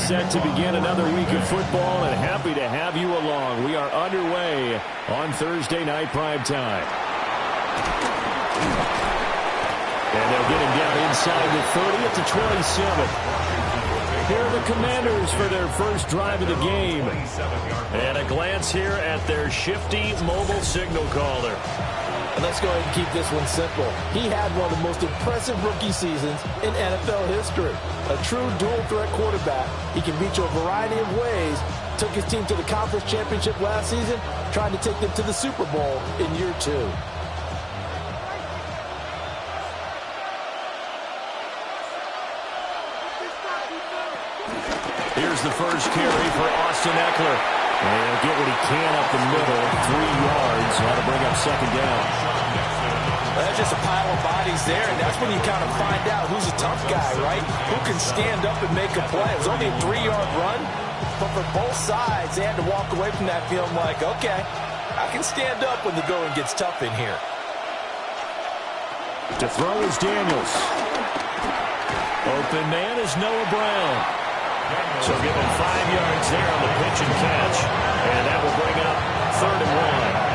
set to begin another week of football, and happy to have you along. We are underway on Thursday night prime time. And they'll get him down inside the 30 at the 27. Here are the Commanders for their first drive of the game. And a glance here at their shifty mobile signal caller. And let's go ahead and keep this one simple. He had one of the most impressive rookie seasons in NFL history. A true dual-threat quarterback. He can beat you a variety of ways. Took his team to the conference championship last season, trying to take them to the Super Bowl in year 2. Here's the first carry for Austin Eckler. And he'll get what he can up the middle, 3 yards. That'll bring up second down. Well, that's just a pile of bodies there, and that's when you kind of find out who's a tough guy, right? Who can stand up and make a play. It was only a 3-yard run, but for both sides, they had to walk away from that feeling like, okay, I can stand up when the going gets tough in here. To throw is Daniels. Open man is Noah Brown. So give him 5 yards there on the pitch and catch. And that will bring up 3rd and 1.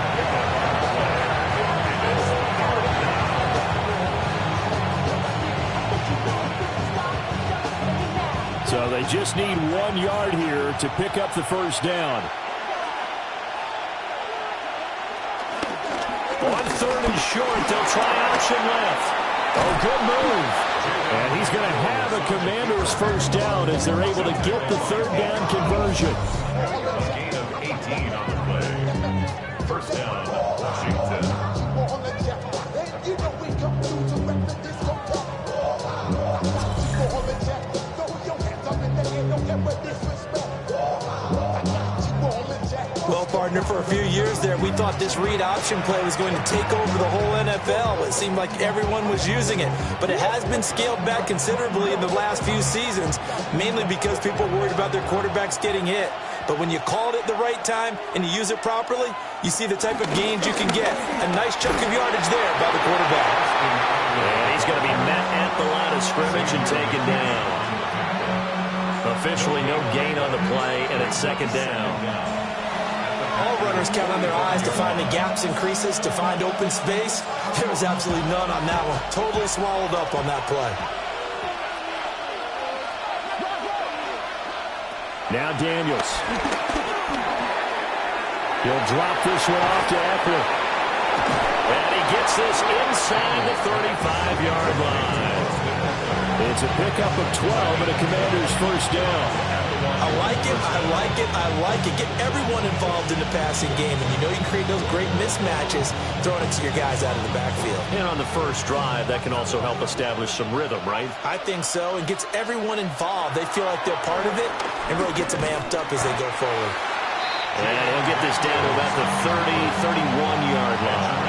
So they just need 1 yard here to pick up the first down. On 3rd and short, they'll try option left. Oh, good move. And he's going to have a Commander's first down as they're able to get the 3rd down conversion. Gain of 18 on the play. First down, Washington. Well, partner, for a few years there, we thought this read option play was going to take over the whole NFL. It seemed like everyone was using it. But it has been scaled back considerably in the last few seasons, mainly because people are worried about their quarterbacks getting hit. But when you call it at the right time and you use it properly, you see the type of gains you can get. A nice chunk of yardage there by the quarterback. And he's going to be met at the line of scrimmage and taken down. Officially no gain on the play, and it's 2nd down. All runners count on their eyes to find the gaps and creases, to find open space. There was absolutely none on that one. Totally swallowed up on that play. Now Daniels. He'll drop this one off to Eckler. And he gets this inside the 35-yard line. It's a pickup of 12 and a Commander's first down. I like it, I like it, I like it. Get everyone involved in the passing game. And you know you can create those great mismatches throwing it to your guys out of the backfield. And on the first drive, that can also help establish some rhythm, right? I think so. It gets everyone involved. They feel like they're part of it and really gets them amped up as they go forward. And he'll get this down to about the 30, 31-yard line.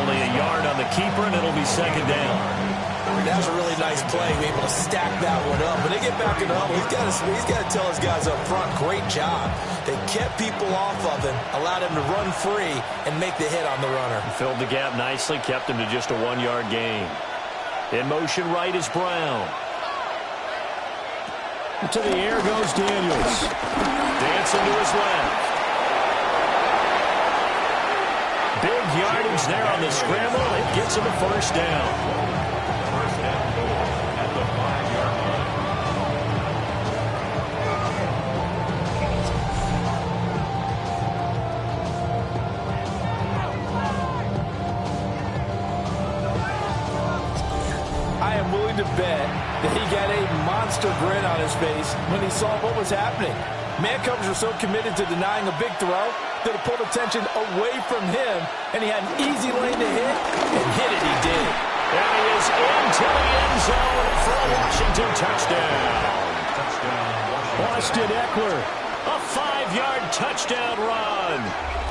Only a yard on the keeper, and it'll be 2nd down. That was a really nice play. We're able to stack that one up. When they get back in the huddle, he's got to tell his guys up front, great job. They kept people off of him, allowed him to run free, and make the hit on the runner. Filled the gap nicely, kept him to just a 1-yard gain. In motion right is Brown. To the air goes Daniels. Dancing to his left. Big yardage there on the scramble. It gets him a first down. To bet that he got a monster grin on his face when he saw what was happening. Man coverage was so committed to denying a big throw that it pulled attention away from him, and he had an easy lane to hit, and hit it he did. And he is into the end zone for a Washington touchdown. Austin Eckler, a 5-yard touchdown run.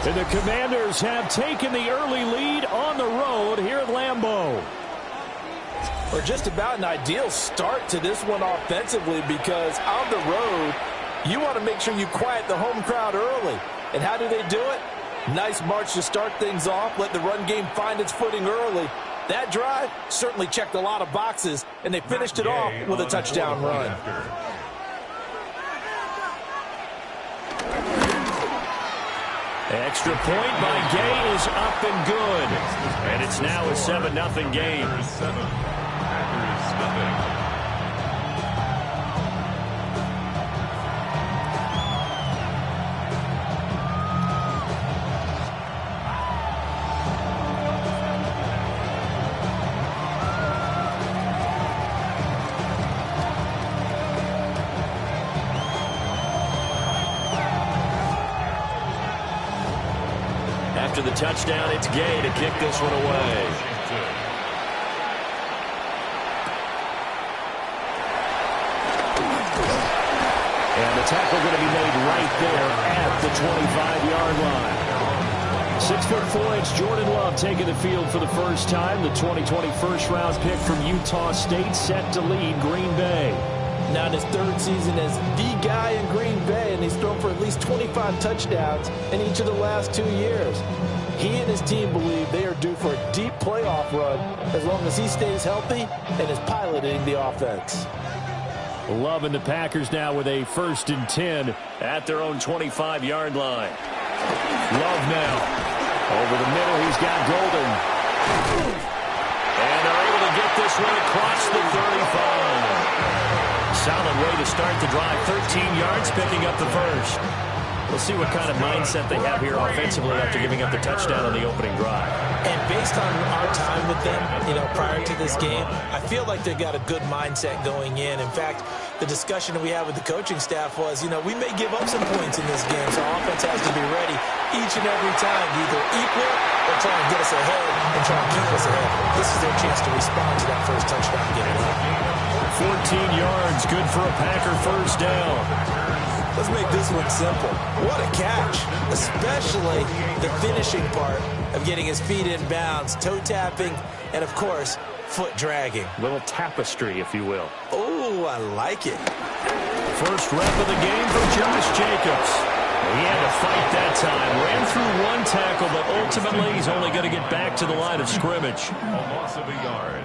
And the Commanders have taken the early lead on the road here at Lambeau. Or just about an ideal start to this one offensively, because on the road, you want to make sure you quiet the home crowd early. And how do they do it? Nice march to start things off, let the run game find its footing early. That drive certainly checked a lot of boxes, and they finished it off with a touchdown run. Extra point by Gay is up and good. And it's now a 7-0 game. After the touchdown, it's Gay to kick this one away. And the tackle going to be made right there at the 25-yard line. 6'4" Jordan Love taking the field for the first time. The 2020 first-round pick from Utah State set to lead Green Bay. Now in his third season as the guy in Green Bay, and he's thrown for at least 25 touchdowns in each of the last 2 years. He and his team believe they are due for a deep playoff run as long as he stays healthy and is piloting the offense. Love and the Packers now with a 1st and 10 at their own 25-yard line. Love now. Over the middle, he's got Golden. And they're able to get this one across the 35. Solid way to start the drive. 13 yards, picking up the first. We'll see what kind of mindset they have here offensively after giving up the touchdown on the opening drive. And based on our time with them, prior to this game, I feel like they've got a good mindset going in. In fact, the discussion that we had with the coaching staff was, we may give up some points in this game, so our offense has to be ready each and every time to either equal or try and get us ahead and try and keep us ahead. This is their chance to respond to that first touchdown and get it up. 14 yards, good for a Packer first down. Let's make this one simple. What a catch, especially the finishing part of getting his feet in bounds, toe tapping, and of course, foot dragging. Little tapestry, if you will. Oh, I like it. First rep of the game for Josh Jacobs. He had to fight that time. Ran through one tackle, but ultimately he's only going to get back to the line of scrimmage.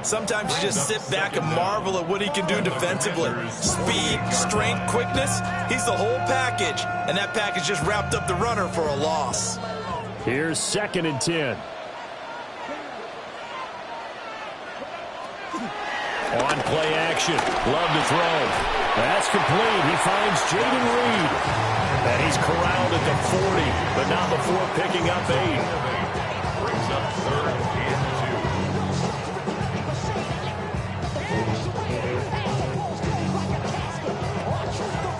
Sometimes you just sit back and marvel at what he can do defensively. Speed, strength, quickness, he's the whole package. And that package just wrapped up the runner for a loss. Here's 2nd and 10. On play action. Love to throw. That's complete. He finds Jaden Reed. And he's corralled at the 40, but not before picking up 8. Brings up 3rd and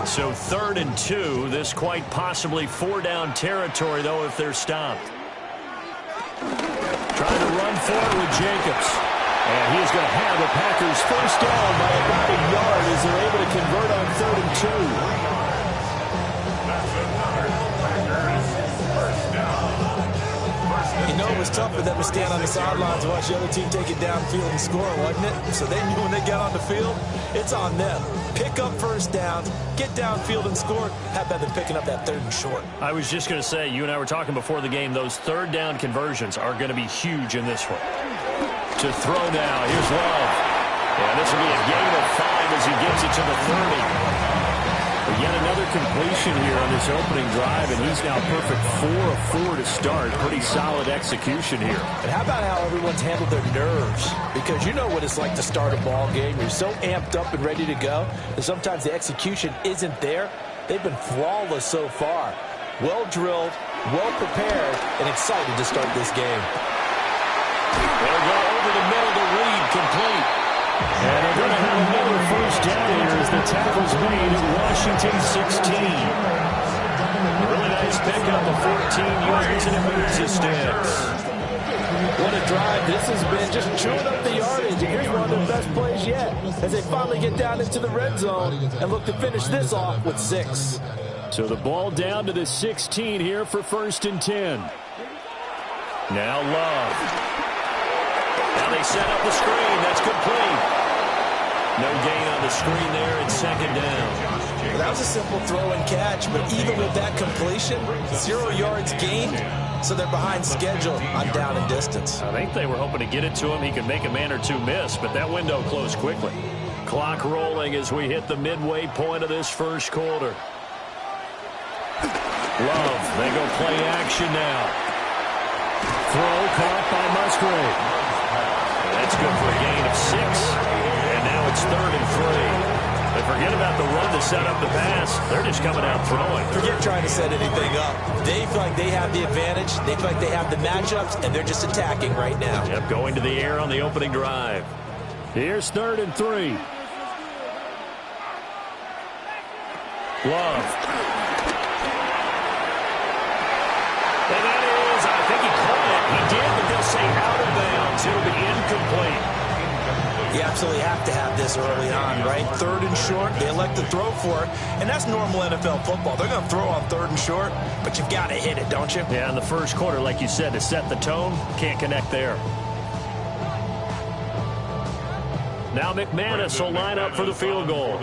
2. So 3rd and 2. This quite possibly 4-down territory, though, if they're stopped. Trying to run forward with Jacobs. And he is going to have the Packers first down by about a yard as they're able to convert on 3rd and 2. It was tough for them to stand on the sidelines and watch the other team take it downfield and score, wasn't it? So they knew when they got on the field, it's on them. Pick up first downs, get downfield and score. How about them picking up that 3rd and short? I was just going to say, you and I were talking before the game, those 3rd down conversions are going to be huge in this one. To throw now, here's Love. And this will be a gain of 5 as he gets it to the 30. But yet another completion here on this opening drive, and he's now perfect 4 of 4 to start. Pretty solid execution here. And how about how everyone's handled their nerves? Because you know what it's like to start a ball game. You're so amped up and ready to go, and sometimes the execution isn't there. They've been flawless so far. Well drilled, well prepared, and excited to start this game. They'll go over the middle to Reed, complete. And they're going to have another first down here as the tackle's made at Washington 16. Really nice pickup of 14 yards, and it moves the sticks. What a drive this has been, just chewing up the yardage. And here's one of their best plays yet as they finally get down into the red zone and look to finish this off with 6. So the ball down to the 16 here for 1st and 10. Now Love. Now they set up the screen. That's complete. No gain on the screen there, and 2nd down. Well, that was a simple throw and catch, but even with that completion, 0 yards gained, so they're behind schedule on down and distance. I think they were hoping to get it to him. He could make a man or two miss, but that window closed quickly. Clock rolling as we hit the midway point of this first quarter. Love, they go play action now. Throw caught by Musgrave. That's good for a gain of 6. And now it's 3rd and 3. They forget about the run to set up the pass. They're just coming out throwing. Forget trying to set anything up. They feel like they have the advantage. They feel like they have the matchups, and they're just attacking right now. Yep, going to the air on the opening drive. Here's 3rd and 3. Love. And that is, I think he caught it. He did, but they'll say out of bounds. It'll be incomplete. You absolutely have to have this early on, right? 3rd and short, they elect to throw for it, and that's normal NFL football. They're going to throw on 3rd and short, but you've got to hit it, don't you? Yeah, in the first quarter, like you said, to set the tone, can't connect there. Now McManus will line up for the field goal.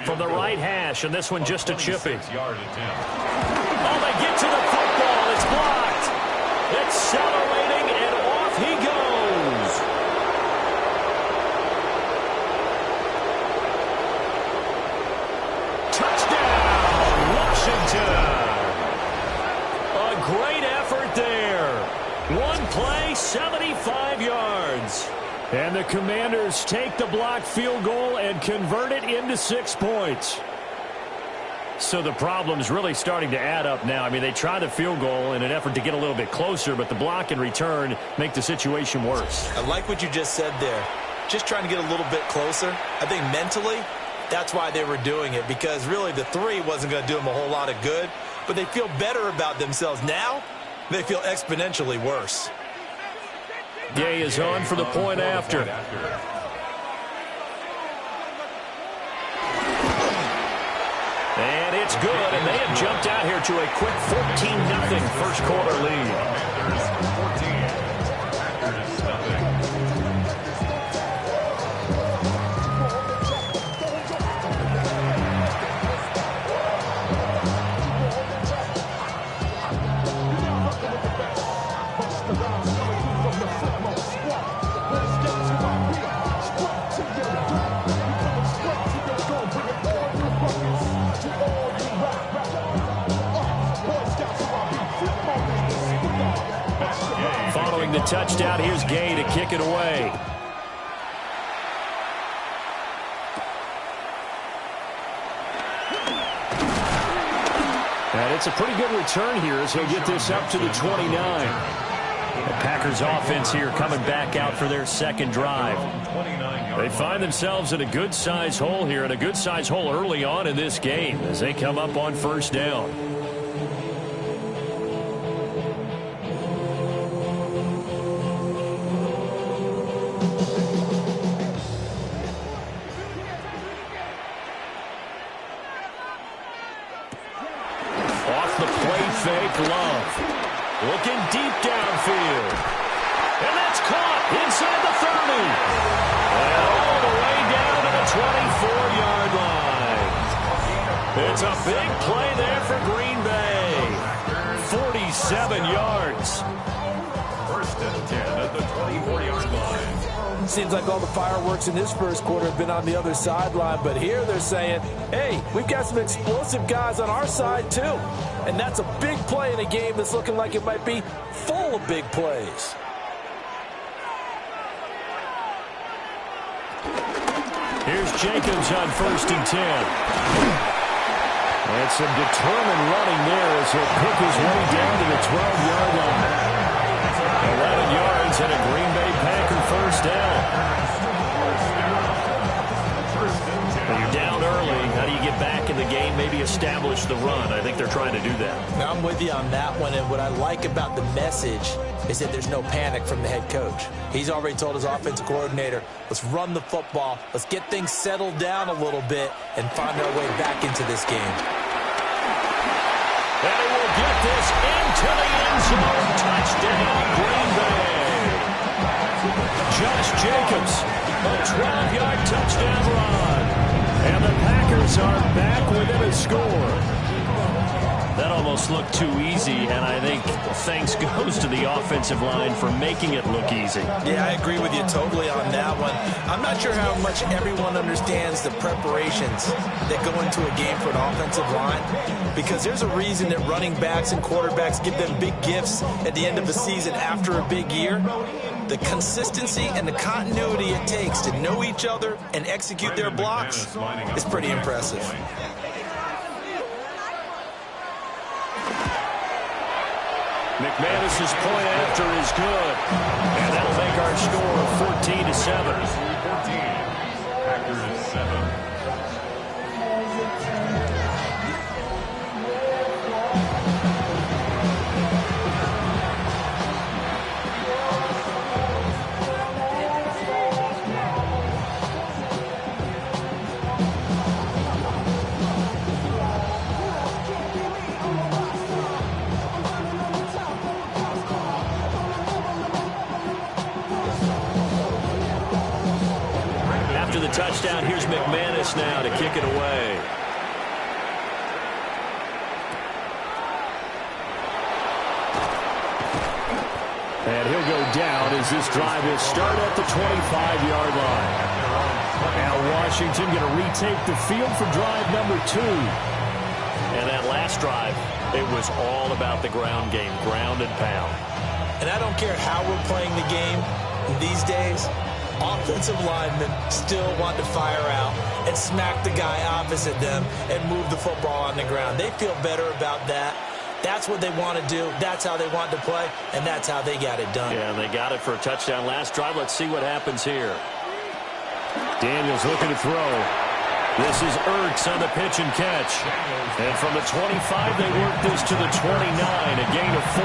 From the right hash, and this one just a chippy. Oh, they get to the football. It's blocked. Accelerating, and off he goes. Touchdown, Washington. A great effort there. One play, 75 yards. And the Commanders take the blocked field goal and convert it into 6 points. So the problem's really starting to add up now. I mean, they try the field goal in an effort to get a little bit closer, but the block and return make the situation worse. I like what you just said there. Just trying to get a little bit closer. I think mentally, that's why they were doing it, because really the 3 wasn't going to do them a whole lot of good, but they feel better about themselves. Now, they feel exponentially worse. Gay is on for the point after. And it's good, and they have jumped out here to a quick 14-0 first quarter lead. Following the touchdown, here's Gay to kick it away. And it's a pretty good return here as he'll get this up to the 29. The Packers offense here coming back out for their second drive. They find themselves in a good-sized hole here, and a good-sized hole early on in this game as they come up on first down. Love looking deep downfield, and that's caught inside the 30, and all the way down to the 24-yard line. It's a big play there for Green Bay. 47 yards. First and 10 at the 24-yard line. Seems like all the fireworks in this first quarter have been on the other sideline, but here they're saying, hey, we've got some explosive guys on our side too. And that's a big play in a game that's looking like it might be full of big plays. Here's Jacobs on first and 10. And some determined running there as he'll pick his way down to the 12-yard line. 11 yards and a Green Bay Packer first down. When you're down early, how do you get back in the game, maybe establish the run? I think they're trying to do that. Now, I'm with you on that one, and what I like about the message is that there's no panic from the head coach. He's already told his offensive coordinator, let's run the football, let's get things settled down a little bit, and find our way back into this game. And he will get this into the end zone. Touchdown, Green Bay. Josh Jacobs, a 12-yard touchdown run. And the Packers are back within a score. That almost looked too easy, and I think thanks goes to the offensive line for making it look easy. Yeah, I agree with you totally on that one. I'm not sure how much everyone understands the preparations that go into a game for an offensive line, because there's a reason that running backs and quarterbacks give them big gifts at the end of the season after a big year. The consistency and the continuity it takes to know each other and execute their blocks is pretty impressive. McManus's point after is good, and that'll make our score 14-7. Packers 7. Touchdown. Here's McManus now to kick it away. And he'll go down as this drive will start at the 25-yard line. Now Washington going to retake the field for drive number 2. And that last drive, it was all about the ground game, ground and pound. And I don't care how we're playing the game these days, offensive linemen still want to fire out and smack the guy opposite them and move the football on the ground. They feel better about that. That's what they want to do. That's how they want to play, and that's how they got it done. Yeah, and they got it for a touchdown last drive. Let's see what happens here. Daniels looking to throw. This is Ertz on the pitch and catch. And from the 25, they work this to the 29, a gain of 4.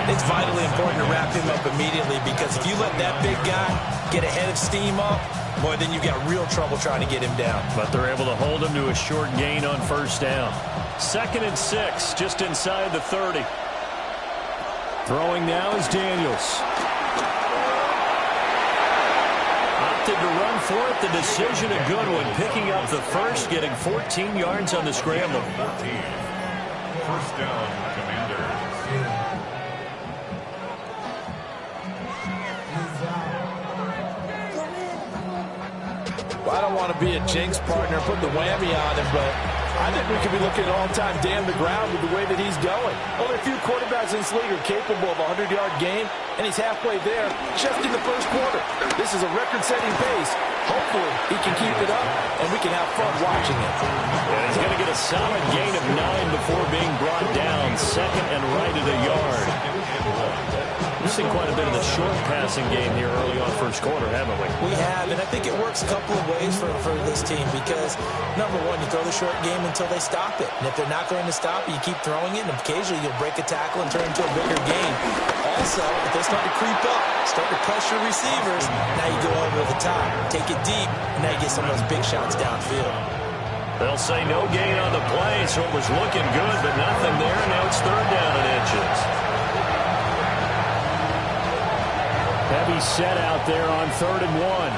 It's vitally important to wrap him up immediately, because if you let that big guy get a head of steam up, boy, then you've got real trouble trying to get him down. But they're able to hold him to a short gain on first down. 2nd and 6, just inside the 30. Throwing now is Daniels. Opted to run for it. The decision a good one. Picking up the first, getting 14 yards on the scramble. 14. First down, Commanders. I don't want to be a jinx partner, put the whammy on him, but I think we could be looking at all-time damn the ground with the way that he's going. Only a few quarterbacks in this league are capable of a 100-yard game, and he's halfway there just in the first quarter. This is a record-setting pace. Hopefully, he can keep it up, and we can have fun watching it. And he's going to get a solid gain of 9 before being brought down. 2nd and right at a yard. We've seen quite a bit of the short passing game here early on first quarter, haven't we? We have, and I think it works a couple of ways for this team, because, number one, you throw the short game until they stop it. And if they're not going to stop it, you keep throwing it, and occasionally you'll break a tackle and turn it into a bigger game. Also, if they start to creep up, start to pressure receivers, now you go over the top, take it deep, and now you get some of those big shots downfield. They'll say no gain on the play, so it was looking good, but nothing there. Now it's 3rd down and inches. Heavy set out there on 3rd and 1.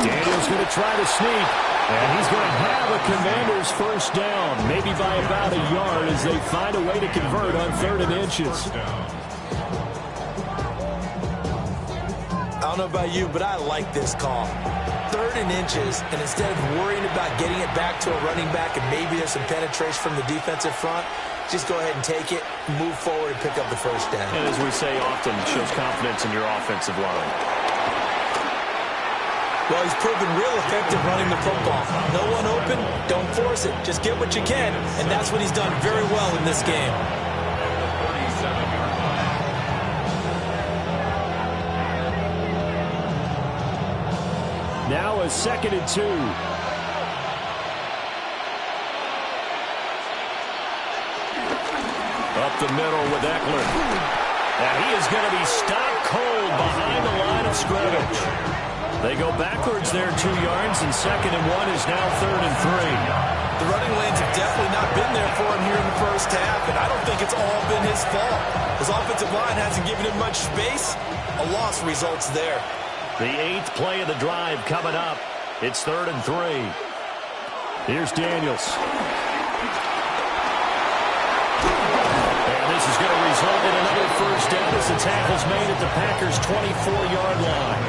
Daniels going to try to sneak, and he's going to have a Commanders first down, maybe by about a yard as they find a way to convert on 3rd and inches. I don't know about you, but I like this call. 3rd and inches, and instead of worrying about getting it back to a running back and maybe there's some penetration from the defensive front, just go ahead and take it, move forward, and pick up the first down. And as we say often, it shows confidence in your offensive line. Well, he's proven real effective running the football. No one open, don't force it. Just get what you can, and that's what he's done very well in this game. 37-yard line. Now a 2nd and 2. Up the middle with Eckler. And he is going to be stopped cold behind the line of scrimmage. They go backwards there 2 yards, and 2nd and 1 is now 3rd and 3. The running lanes have definitely not been there for him here in the first half, and I don't think it's all been his fault. His offensive line hasn't given him much space. A loss results there. The 8th play of the drive coming up. It's 3rd and 3. Here's Daniels. And this is going to result in another first down as the tackle's made at the Packers' 24-yard line.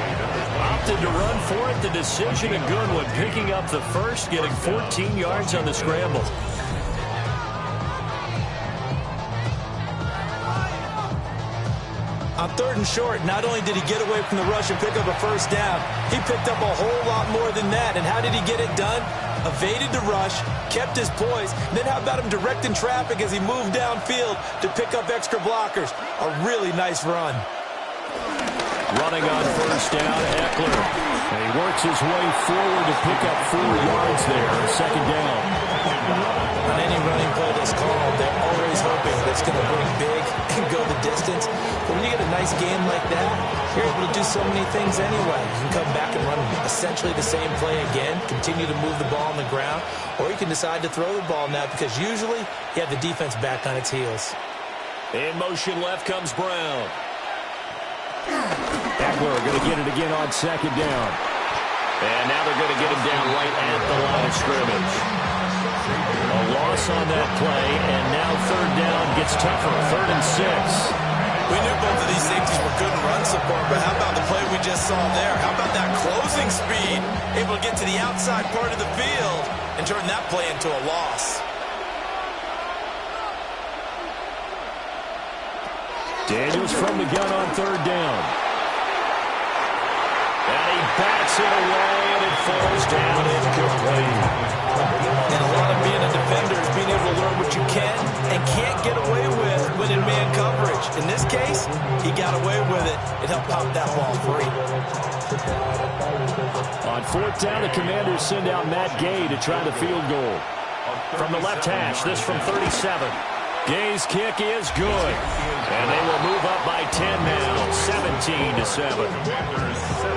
Opted to run for it. The decision a good one, picking up the first, getting 14 yards on the scramble. On 3rd and short, not only did he get away from the rush and pick up a first down, he picked up a whole lot more than that. And how did he get it done? Evaded the rush, kept his poise. Then how about him directing traffic as he moved downfield to pick up extra blockers? A really nice run. Running on first down, Eckler. And he works his way forward to pick up 4 yards there on second down. On any running play that's called, they're always hoping that it's going to bring big and go the distance. But when you get a nice game like that, you're able to do so many things anyway. You can come back and run essentially the same play again, continue to move the ball on the ground, or you can decide to throw the ball now because usually you have the defense back on its heels. In motion left comes Brown. Eckler going to get it again on second down. And now they're going to get him down right at the line of scrimmage. A loss on that play, and now third down gets tougher. 3rd and 6. We knew both of these safeties were good in run support, but how about the play we just saw there? How about that closing speed? Able to get to the outside part of the field and turn that play into a loss. Daniels from the gun on third down. And he backs it away, and it falls down incomplete. And a lot of being a defender is being able to learn what you can and can't get away with when in man coverage. In this case, he got away with it. It helped pop that ball free. On 4th down, the Commanders send out Matt Gay to try the field goal. From the left hash, this from 37. Gay's kick is good. And they will move up by 10 now, 17-7.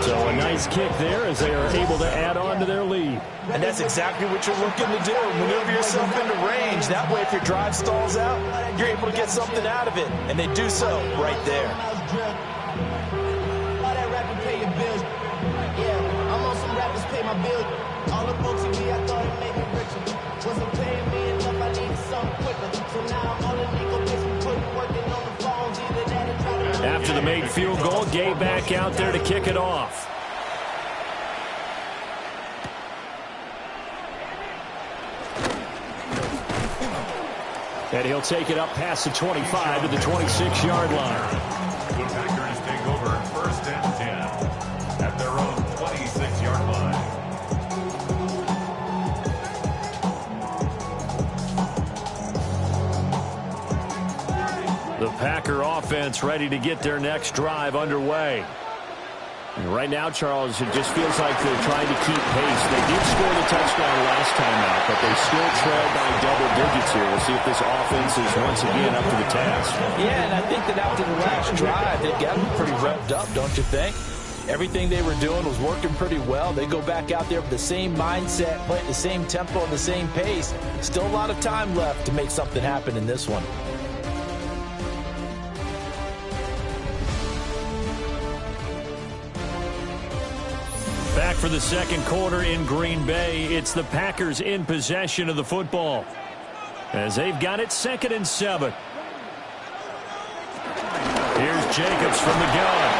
So a nice kick there as they are able to add on to their lead. And that's exactly what you're looking to do. Maneuver yourself into range. That way, if your drive stalls out, you're able to get something out of it. And they do so right there. I'm on some rappers pay my bill. All the folks in me, I thought it made me richer. Wasn't paying me enough, I needed something quicker. So now I'm on a nickel bitch, putting working on the phones. Either that or try to... After the made field goal, Gay back out there to kick it off. And he'll take it up past the 25 to the 26-yard line. The Packers take over 1st and 10 at their own 26-yard line. The Packer offense ready to get their next drive underway. And right now, Charles, it just feels like they're trying to keep pace. They did score the touchdown last time out, but they still trail by double digits here. We'll see if this offense is once again up to the task. Yeah, and I think that after the last drive, they've got them pretty revved up, don't you think? Everything they were doing was working pretty well. They go back out there with the same mindset, play at the same tempo and the same pace. Still a lot of time left to make something happen in this one. Back for the second quarter in Green Bay. It's the Packers in possession of the football as they've got it 2nd and 7. Here's Jacobs from the gun.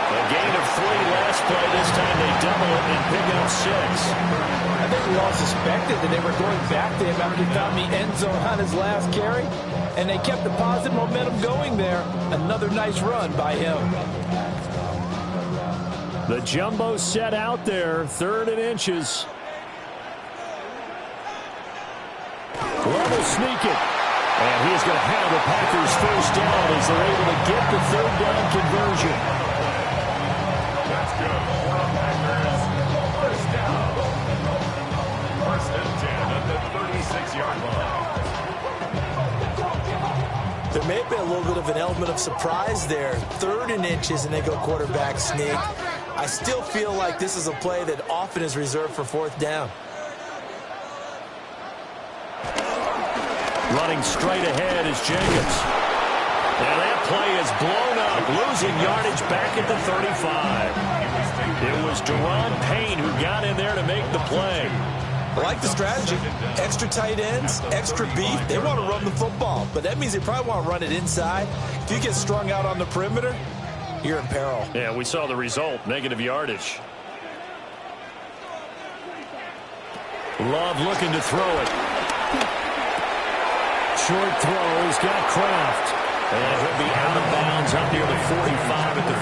A gain of 3 last play. This time they double it and pick up 6. I think we all suspected that they were going back to him after he found the end zone on his last carry, and they kept the positive momentum going there. Another nice run by him. The jumbo set out there, 3rd and inches. Love will sneak it. And he's going to have the Packers first down as they're able to get the 3rd down conversion. That's good for the Packers. First down. 1st and 10 at the 36-yard line. There may have been a little bit of an element of surprise there. 3rd and inches, and they go quarterback sneak. I still feel like this is a play that often is reserved for 4th down. Running straight ahead is Jacobs. And that play is blown up, losing yardage back at the 35. It was Deron Payne who got in there to make the play. I like the strategy. Extra tight ends, extra beef. They want to run the football, but that means they probably want to run it inside. If you get strung out on the perimeter, you're in peril. Yeah, we saw the result, negative yardage. Love looking to throw it. Short throw, he's got Kraft. And he'll be out of bounds up near the 45 at the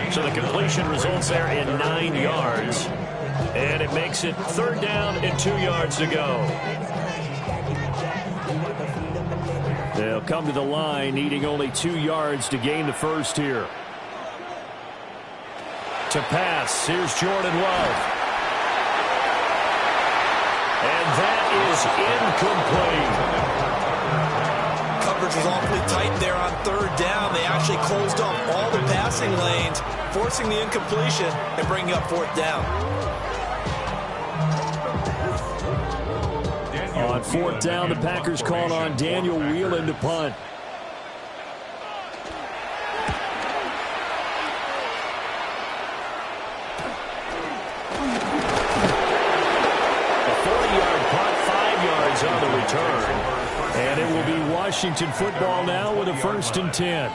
44. So the completion results there in 9 yards. And it makes it 3rd down and 2 yards to go. They'll come to the line needing only 2 yards to gain the first here. To pass, here's Jordan Love. And that is incomplete. Coverage was awfully tight there on 3rd down. They actually closed off all the passing lanes, forcing the incompletion and bringing up 4th down. On 4th down, the Packers called on Daniel Whelan to punt. On the return, and it will be Washington football now with a 1st and 10.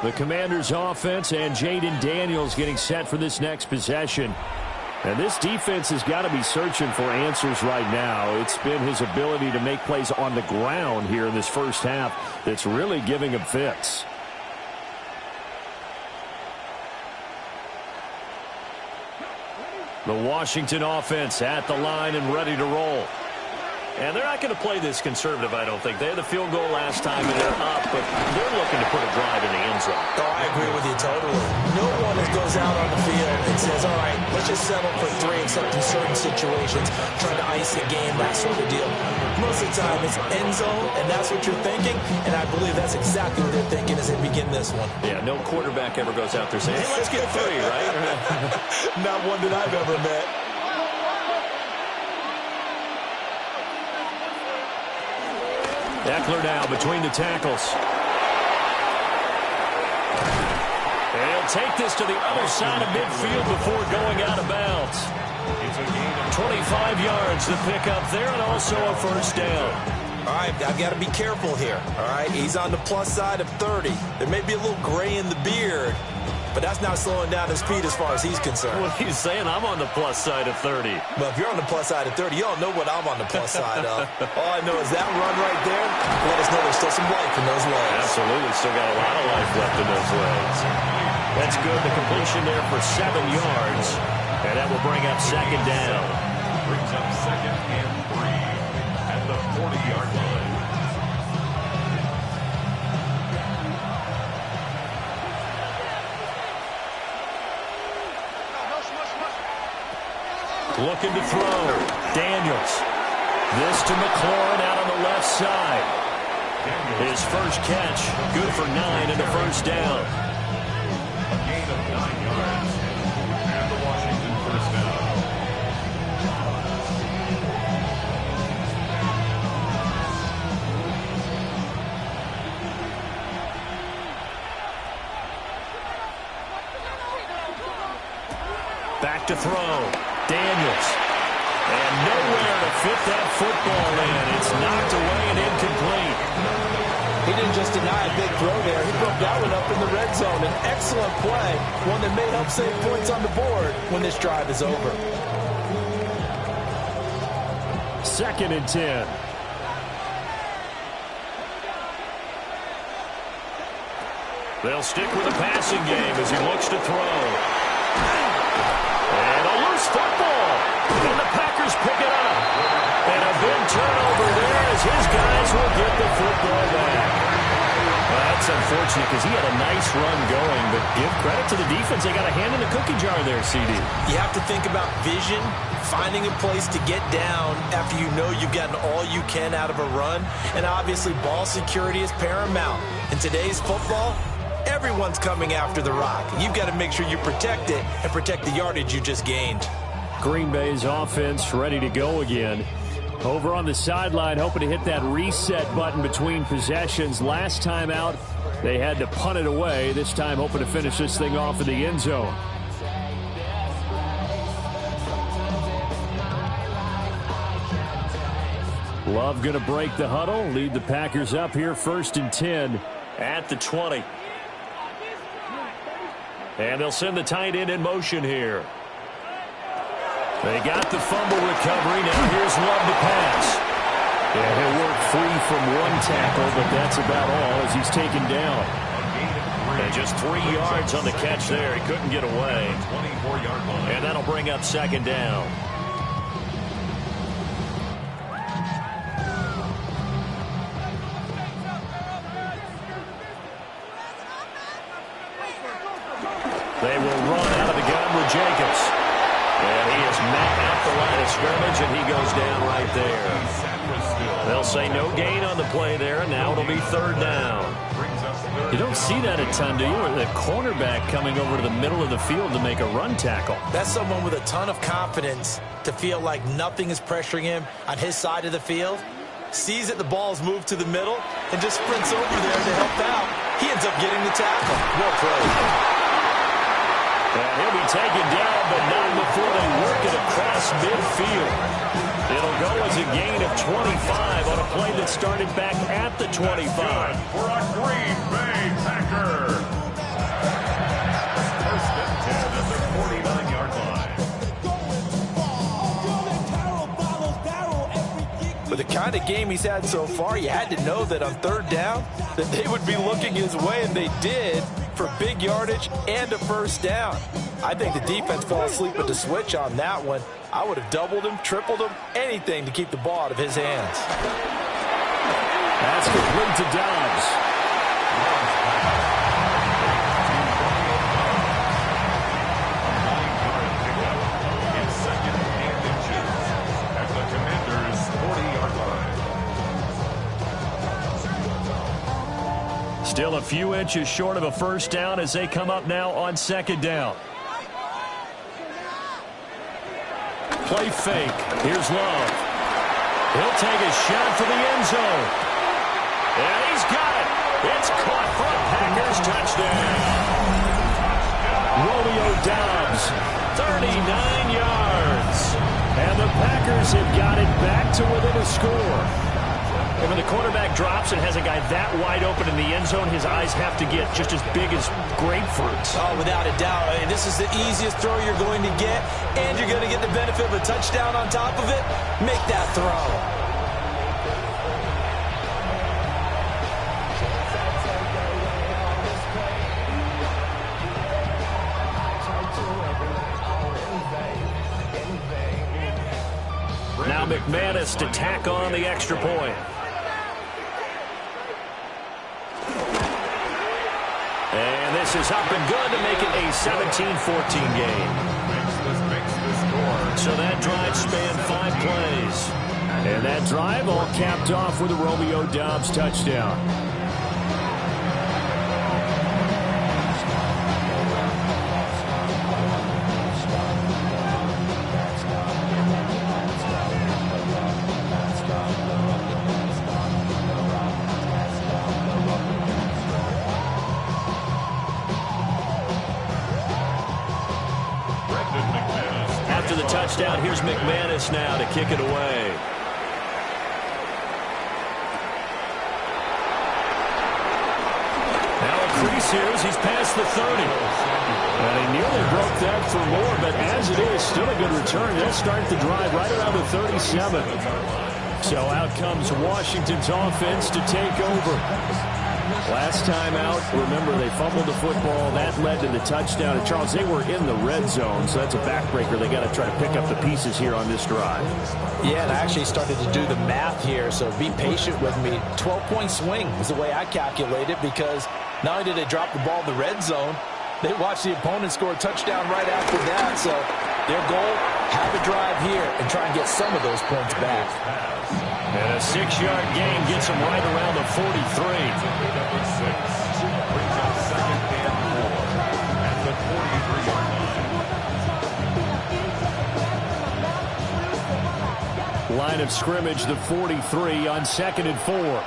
The Commanders offense and Jaden Daniels getting set for this next possession. And this defense has got to be searching for answers right now. It's been his ability to make plays on the ground here in this first half that's really giving him fits. The Washington offense at the line and ready to roll. And they're not going to play this conservative, I don't think. They had the field goal last time, and they're up, but they're looking to put a drive in the end zone. Oh, I agree with you totally. No one goes out on the field and says, all right, let's just settle for 3 except in certain situations, trying to ice the game, that sort of deal. Most of the time, it's end zone, and that's what you're thinking, and I believe that's exactly what they're thinking as they begin this one. Yeah, no quarterback ever goes out there saying, hey, let's get 3, right? Not one that I've ever met. Eckler now between the tackles. And he'll take this to the other side of midfield before going out of bounds. 25 yards to pick up there and also a 1st down. All right, I've got to be careful here. All right, he's on the plus side of 30. There may be a little gray in the beard, but that's not slowing down his speed as far as he's concerned. Well, he's saying I'm on the plus side of 30. Well, if you're on the plus side of 30, you don't know what I'm on the plus side of. All I know is that run right there, let us know there's still some life in those legs. Absolutely, still got a lot of life left in those legs. That's good. The completion there for 7 yards, and that will bring up 2nd down. Brings up 2nd and 3 at the 40-yard line. Looking to throw. Daniels. This to McLaurin out on the left side. His first catch, good for 9 and a 1st down. A gain of 9 yards. And the Washington 1st down. Back to throw. Daniels. And nowhere to fit that football in. It's knocked away and incomplete. He didn't just deny a big throw there. He broke that one up in the red zone. An excellent play. One that may help save points on the board when this drive is over. 2nd and 10. They'll stick with the passing game as he looks to throw. And a loose football. And the Packers pick it up. And a big turnover there as his guys will get the football back. Well, that's unfortunate because he had a nice run going, but give credit to the defense. They got a hand in the cookie jar there, CD. You have to think about vision, finding a place to get down after you know you've gotten all you can out of a run. And obviously, ball security is paramount. In today's football, everyone's coming after the rock. You've got to make sure you protect it and protect the yardage you just gained. Green Bay's offense ready to go again. Over on the sideline, hoping to hit that reset button between possessions. Last time out, they had to punt it away. This time, hoping to finish this thing off in the end zone. Love going to break the huddle, lead the Packers up here 1st and 10 at the 20. And they'll send the tight end in motion here. They got the fumble recovery. Now here's Love to pass. Yeah, he'll work free from one tackle, but that's about all as he's taken down. And just 3 yards on the catch there. He couldn't get away. And that'll bring up 2nd down. They will run out of the gun with Jacobs. And he is met at the line of scrimmage, and he goes down right there. They'll say no gain on the play there, and now it'll be 3rd down. You don't see that a ton, do you? Or the cornerback coming over to the middle of the field to make a run tackle. That's someone with a ton of confidence to feel like nothing is pressuring him on his side of the field. Sees that the ball's moved to the middle and just sprints over there to help out. He ends up getting the tackle. Well played. And he'll be taken down, but not before they work it across midfield. It'll go as a gain of 25 on a play that started back at the 25. For a Green Bay Packer. 1st and 10 at the 49-yard line. With the kind of game he's had so far, you had to know that on 3rd down that they would be looking his way, and they did, for big yardage and a 1st down. I think the defense fell asleep at the switch on that one. I would have doubled him, tripled him, anything to keep the ball out of his hands. That's complete to Dobbs. It's 2nd and inches at the Commanders' 40-yard line. Still a few inches short of a 1st down as they come up now on 2nd down. Play fake. Here's Love. He'll take a shot for the end zone. And he's got it. It's caught for a Packers touchdown. Romeo Doubs, 39 yards. And the Packers have got it back to within a score. And when the quarterback drops and has a guy that wide open in the end zone, his eyes have to get just as big as grapefruits. Oh, without a doubt. I mean, this is the easiest throw you're going to get, and you're going to get the benefit of a touchdown on top of it. Make that throw. Now McManus to tack on the extra point. And this is up and good to make it a 17-14 game. Makes the score. So that drive spanned 5 plays. And that drive all capped off with a Romeo Doubs touchdown. After the touchdown, here's McManus now to kick it away. Now a crease here as he's past the 30. And he nearly broke that for more, but as it is, still a good return. They'll start the drive right around the 37. So out comes Washington's offense to take over. Last time out, remember, they fumbled the football. That led to the touchdown. And, Charles, they were in the red zone, so that's a backbreaker. They got to try to pick up the pieces here on this drive. Yeah, and I actually started to do the math here, so be patient with me. 12-point swing is the way I calculate it, because not only did they drop the ball in the red zone, they watched the opponent score a touchdown right after that. So their goal, have a drive here and try and get some of those points back. And a 6-yard gain gets them right around the 43. Number 6 brings up 2nd and 4 at the 43-yard line. Line of scrimmage, the 43 on 2nd and 4.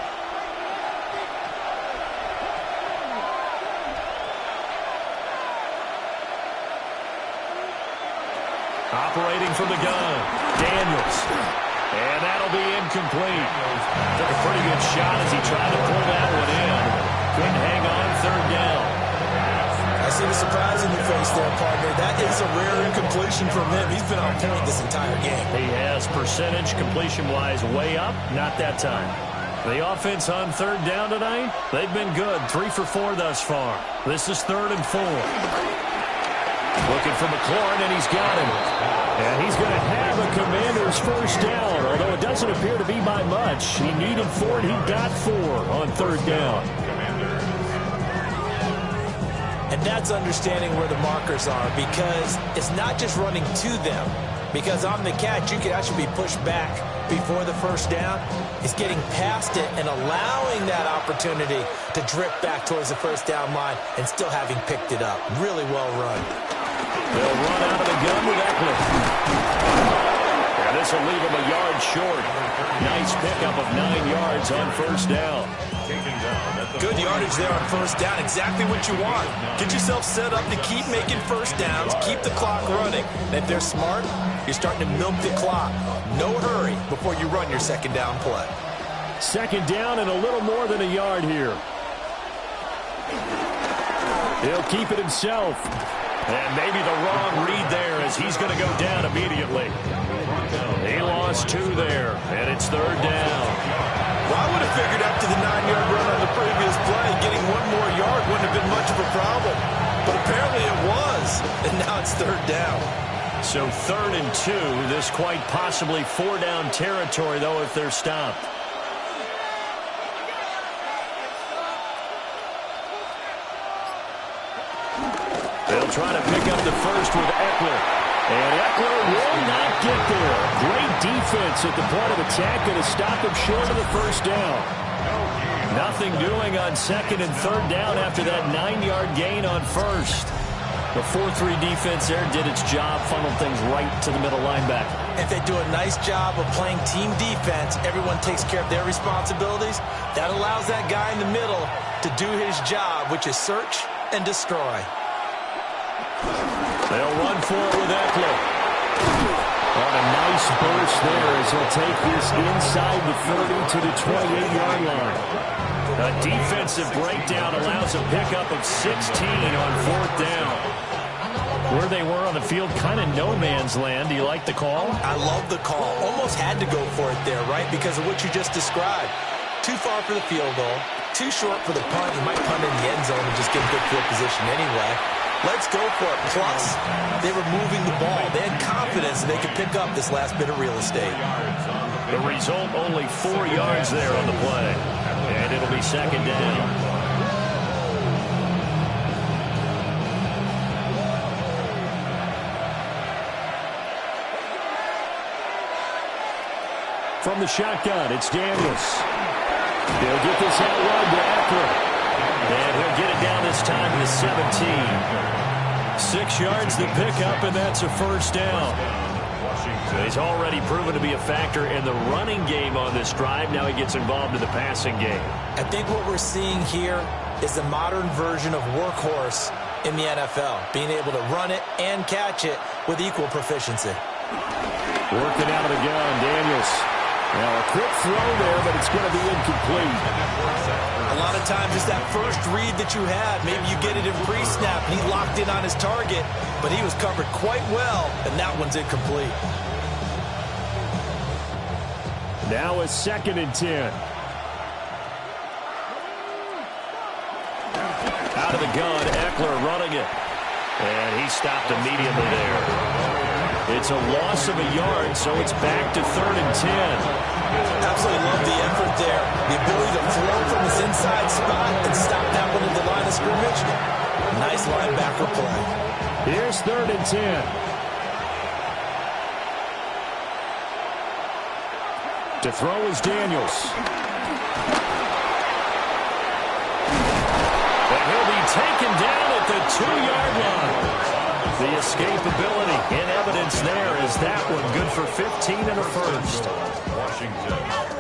Operating from the gun, Daniels. And that'll be incomplete. Took a pretty good shot as he tried to pull that one in. Couldn't hang on third down. I see the surprise in your face there, partner. That is a rare incompletion from him. He's been on point this entire game. He has percentage completion-wise way up. Not that time. The offense on third down tonight, they've been good. 3 for 4 thus far. This is 3rd and 4. Looking for McLaurin, and he's got him. And he's going to have a Commander's first down, although it doesn't appear to be by much. He needed 4, and he got 4 on third down. And that's understanding where the markers are, because it's not just running to them. Because on the catch, you could actually be pushed back before the first down. It's getting past it and allowing that opportunity to drift back towards the first down line and still having picked it up. Really well run. They'll run out of the gun with Eckler. And this will leave him a yard short. Nice pickup of 9 yards on first down. Good yardage there on first down. Exactly what you want. Get yourself set up to keep making first downs, keep the clock running. And if they're smart, you're starting to milk the clock. No hurry before you run your second down play. Second down and a little more than a yard here. He'll keep it himself. And maybe the wrong read there as he's going to go down immediately. He lost 2 there, and it's third down. Well, I would have figured after the 9-yard run on the previous play, getting 1 more yard wouldn't have been much of a problem. But apparently it was, and now it's third down. So 3rd and 2, this quite possibly 4-down territory, though, if they're stopped. They'll try to pick up the first with Eckler. And Eckler will not get there. Great defense at the point of attack, going to stop him short of the first down. Nothing doing on 2nd and 3rd down after that 9-yard gain on first. The 4-3 defense there did its job, funneled things right to the middle linebacker. If they do a nice job of playing team defense, everyone takes care of their responsibilities. That allows that guy in the middle to do his job, which is search and destroy. They'll run for it with Eckler. On a nice burst there as he'll take this inside the 30 to the 28-yard line. A defensive breakdown allows a pickup of 16 on 4th down. Where they were on the field, kind of no man's land. Do you like the call? I love the call. Almost had to go for it there, right? Because of what you just described. Too far for the field goal. Too short for the punt. He might punt in the end zone and just get good field position anyway. Let's go for it. Plus, they were moving the ball. They had confidence that they could pick up this last bit of real estate. The result, only 4 yards there on the play. And it'll be second down. From the shotgun, it's Daniels. He'll get this out wide to Eckler. And he'll get it down this time to the 17. 6 yards to pick up, and that's a first down. He's already proven to be a factor in the running game on this drive. Now he gets involved in the passing game. I think what we're seeing here is the modern version of workhorse in the NFL, being able to run it and catch it with equal proficiency. Working out of the gun, Daniels. Now a quick throw there, but it's going to be incomplete. A lot of times it's that first read that you have. Maybe you get it in pre-snap, and he locked in on his target, but he was covered quite well, and that one's incomplete. Now a 2nd and 10. Out of the gun, Eckler running it. And he stopped immediately there. It's a loss of a yard, so it's back to 3rd and 10. Absolutely love the effort there. The ability to throw from his inside spot and stop that one at the line of scrimmage. Nice linebacker play. Here's 3rd and 10. To throw is Daniels. And he'll be taken down at the 2-yard line. The escapability in evidence there is that one good for 15 and a first. Washington.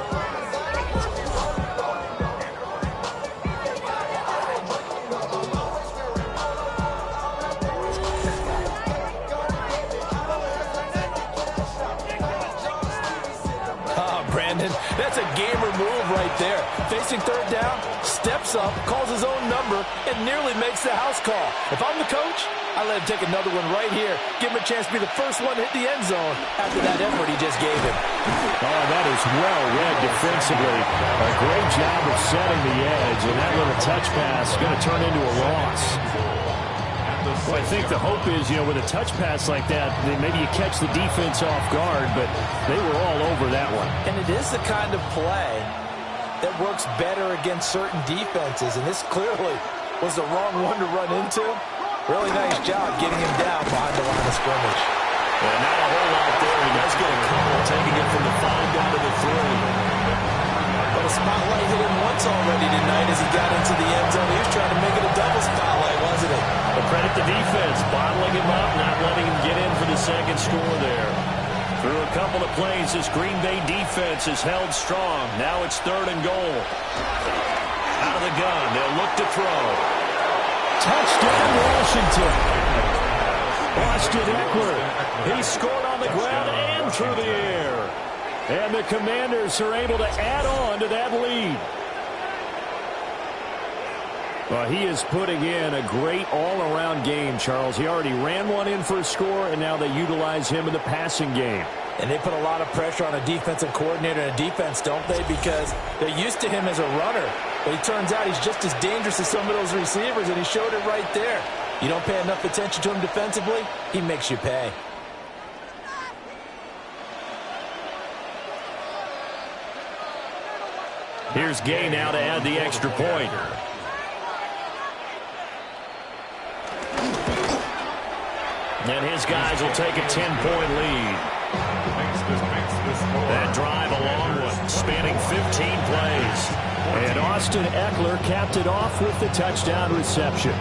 Brandon. That's a gamer move right there. Facing third down, steps up, calls his own number, and nearly makes the house call. If I'm the coach, I let him take another one right here. Give him a chance to be the first one to hit the end zone after that effort he just gave him. Oh, that is well read defensively. A great job of setting the edge, and that little touch pass is going to turn into a loss. Well, I think the hope is, with a touch pass like that, maybe you catch the defense off guard, but they were all over that one. And it is the kind of play that works better against certain defenses, and this clearly was the wrong one to run into. Really nice job getting him down behind the line of scrimmage. Well, not a whole lot there. He does get a couple, taking it from the 5 down to the 3. But a spotlight hit him once already tonight as he got into the end zone. He was trying to make it a double spotlight, wasn't he? But credit the defense, bottling him up, not letting him get in for the second score there. Through a couple of plays, this Green Bay defense is held strong. Now it's 3rd and goal. Out of the gun, they'll look to throw. Touchdown, Washington. Austin Eckler. He scored on the ground and through the air. And the Commanders are able to add on to that lead. Well, he is putting in a great all-around game, Charles. He already ran one in for a score, and now they utilize him in the passing game. And they put a lot of pressure on a defensive coordinator and a defense, don't they? Because they're used to him as a runner. But it turns out he's just as dangerous as some of those receivers, and he showed it right there. You don't pay enough attention to him defensively, he makes you pay. Here's Gay now to add the extra point. And his guys will take a 10-point lead. That drive a long one, spanning 15 plays. And Austin Eckler capped it off with the touchdown reception.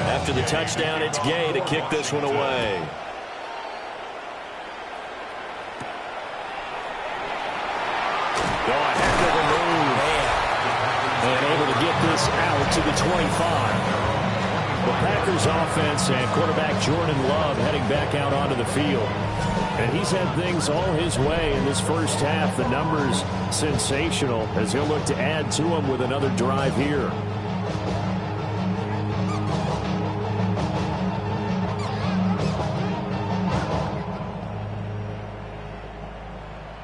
After the touchdown, it's Gay to kick this one away. This out to the 25. The Packers offense and quarterback Jordan Love heading back out onto the field. And he's had things all his way in this first half. The numbers sensational as he'll look to add to them with another drive here.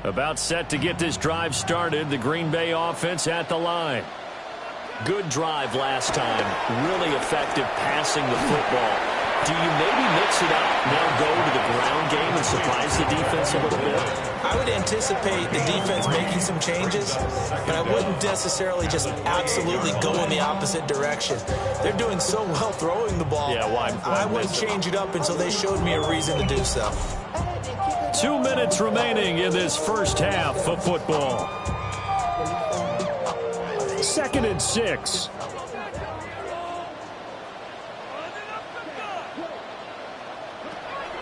About set to get this drive started. The Green Bay offense at the line. Good drive last time. Really effective passing the football. Do you maybe mix it up, now go to the ground game and surprise the defense a little bit? I would anticipate the defense making some changes, but I wouldn't necessarily just absolutely go in the opposite direction. They're doing so well throwing the ball. Yeah, why I wouldn't change it up until they showed me a reason to do so. 2 minutes remaining in this first half of football. 2nd and 6.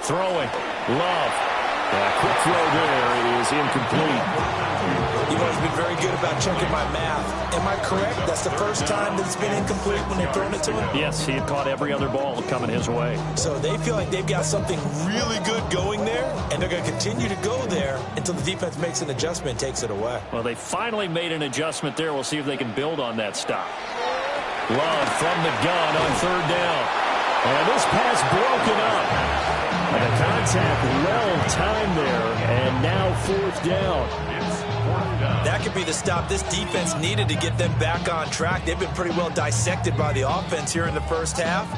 Throwing. Love. Quick throw there. It is incomplete. You've always been very good about checking my math. Am I correct? That's the first time that it's been incomplete when they've thrown it to him? Yes, he had caught every other ball coming his way. So they feel like they've got something really good going there, and they're going to continue to go there until the defense makes an adjustment and takes it away. Well, they finally made an adjustment there. We'll see if they can build on that stop. Love from the gun on 3rd down. And this pass broken up. And the contact well timed there, and now 4th down. That could be the stop this defense needed to get them back on track. They've been pretty well dissected by the offense here in the first half.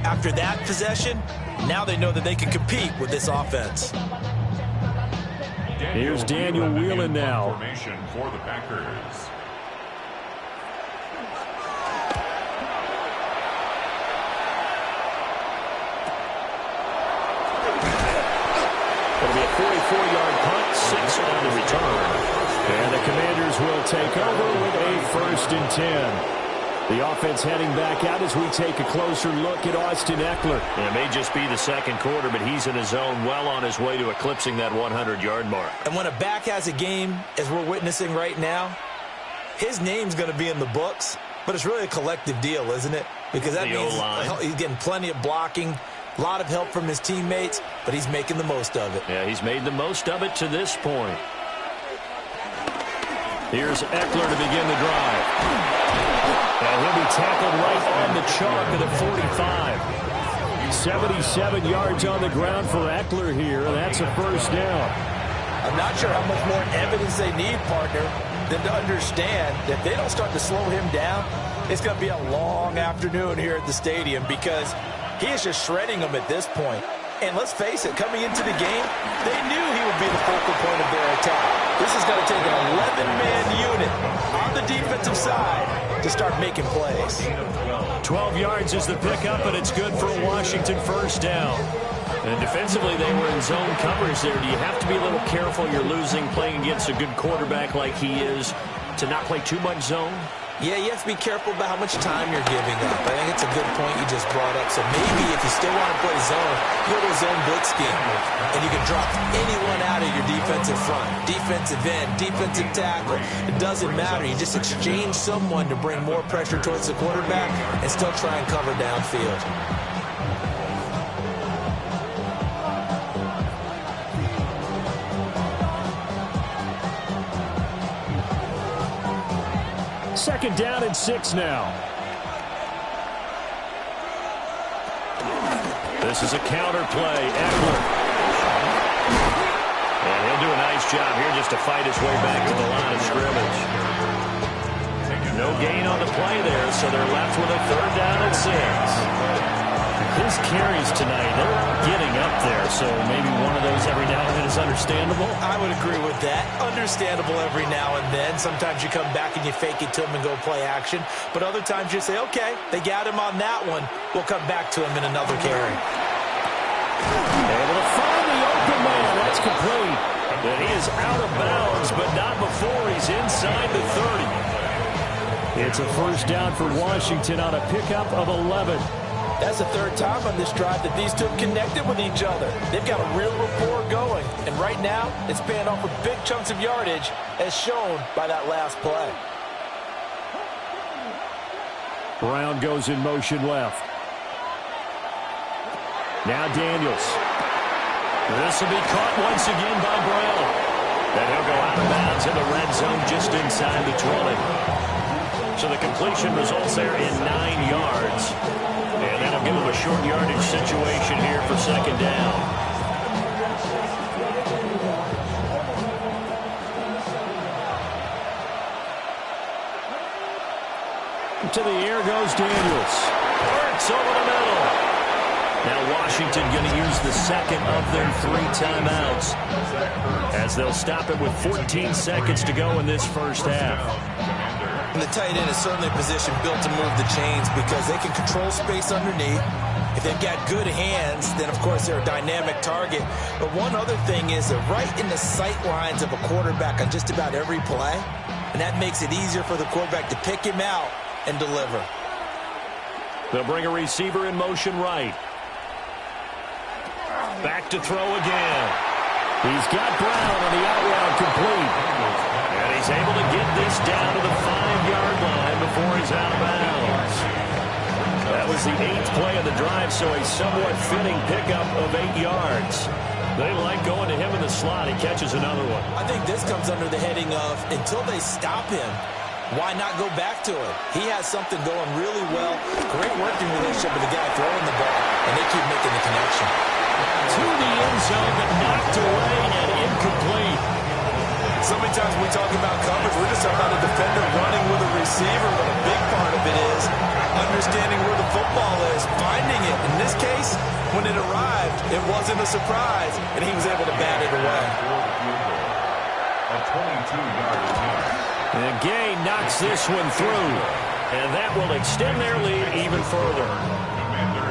After that possession, now they know that they can compete with this offense. Here's Daniel Whelan now. Formation for the Packers. It'll be a 44-yard punt, 6 on the return. And the Commanders will take over with a 1st and 10. The offense heading back out as we take a closer look at Austin Eckler. It may just be the second quarter, but he's in his zone, well on his way to eclipsing that 100-yard mark. And when a back has a game, as we're witnessing right now, his name's going to be in the books, but it's really a collective deal, isn't it? Because that means he's getting plenty of blocking, a lot of help from his teammates, but he's making the most of it. Yeah, he's made the most of it to this point. Here's Eckler to begin the drive. And he'll be tackled right on the chalk of the 45. 77 yards on the ground for Eckler here, and that's a first down. I'm not sure how much more evidence they need, partner, than to understand that if they don't start to slow him down, it's going to be a long afternoon here at the stadium because he is just shredding them at this point. And let's face it, coming into the game, they knew he would be the focal point of their attack. This is going to take an 11-man unit on the defensive side to start making plays. 12 yards is the pickup, and it's good for a Washington first down. And defensively, they were in zone coverage there. Do you have to be a little careful? You're losing, playing against a good quarterback like he is, to not play too much zone? Yeah, you have to be careful about how much time you're giving up. I think it's a good point you just brought up. So maybe if you still want to play zone, go to a zone blitz scheme. And you can drop anyone out of your defensive front. Defensive end, defensive tackle. It doesn't matter. You just exchange someone to bring more pressure towards the quarterback and still try and cover downfield. Second down and 6 now. This is a counter play. Eckler. And he'll do a nice job here just to fight his way back to the line of scrimmage. No gain on the play there, so they're left with a third down and 6. His carries tonight, they're getting up there, so maybe one of those every now and then is understandable. I would agree with that. Understandable every now and then. Sometimes you come back and you fake it to him and go play action. But other times you say, okay, they got him on that one. We'll come back to him in another carry. Able to find the open man. That's complete. And he is out of bounds, but not before he's inside the 30. It's a first down for Washington on a pickup of 11. That's the third time on this drive that these two have connected with each other. They've got a real rapport going. And right now, it's paying off with big chunks of yardage, as shown by that last play. Brown goes in motion left. Now Daniels. This will be caught once again by Brown. And he'll go out of bounds in the red zone just inside the 20. So the completion results there in 9 yards. And that'll give him a short yardage situation here for second down. To the air goes Daniels. Works over the middle. Now Washington going to use the second of their 3 timeouts as they'll stop it with 14 seconds to go in this first half. And the tight end is certainly a position built to move the chains because they can control space underneath. If they've got good hands, then of course they're a dynamic target. But one other thing is they're right in the sight lines of a quarterback on just about every play. And that makes it easier for the quarterback to pick him out and deliver. They'll bring a receiver in motion right. Back to throw again. He's got Brown on the out route complete. And he's able to get this down to the 5-yard line before he's out of bounds. That was the 8th play of the drive, so a somewhat fitting pickup of 8 yards. They like going to him in the slot. He catches another one. I think this comes under the heading of until they stop him, why not go back to it? He has something going really well. Great working relationship with the guy throwing the ball, and they keep making the connection. To the end zone, but knocked away and incomplete. So many times when we talk about coverage, we're just talking about a defender running with a receiver, but a big part of it is understanding where the football is, finding it. In this case, when it arrived, it wasn't a surprise, and he was able to bat it away. A 22-yard attempt. And Gay knocks this one through, and that will extend their lead even further.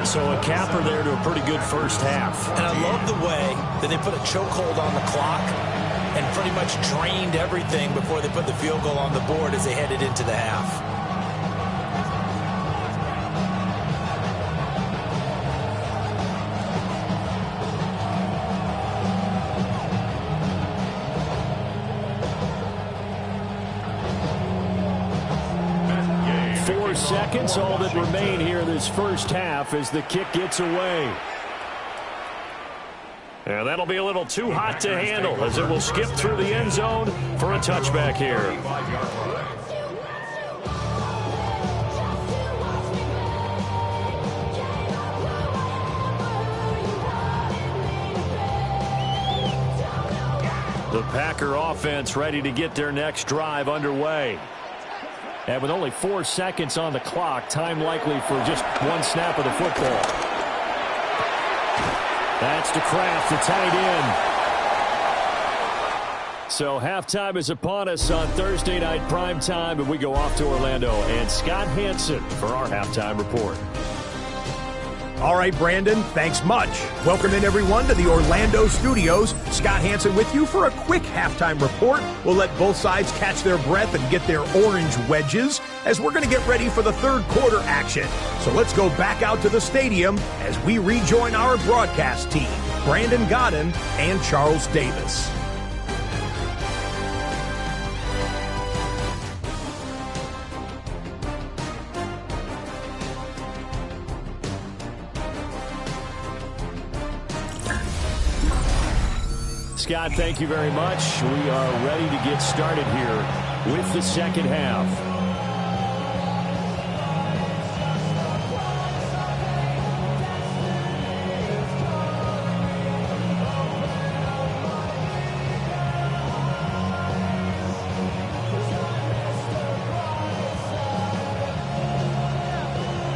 So a capper there to a pretty good first half. And I love the way that they put a chokehold on the clock and pretty much drained everything before they put the field goal on the board as they headed into the half. 4 seconds, all that remain here in this first half as the kick gets away. And that'll be a little too hot to handle as it will skip through the end zone for a touchback here. The Packer offense ready to get their next drive underway. And with only 4 seconds on the clock, time likely for just one snap of the football. That's to Kraft, the tight end. So halftime is upon us on Thursday night primetime, and we go off to Orlando. And Scott Hansen for our halftime report. All right, Brandon, thanks much. Welcome in, everyone, to the Orlando studios. Scott Hansen with you for a quick halftime report. We'll let both sides catch their breath and get their orange wedges as we're going to get ready for the third quarter action. So let's go back out to the stadium as we rejoin our broadcast team, Brandon Godden and Charles Davis. Scott, thank you very much. We are ready to get started here with the second half.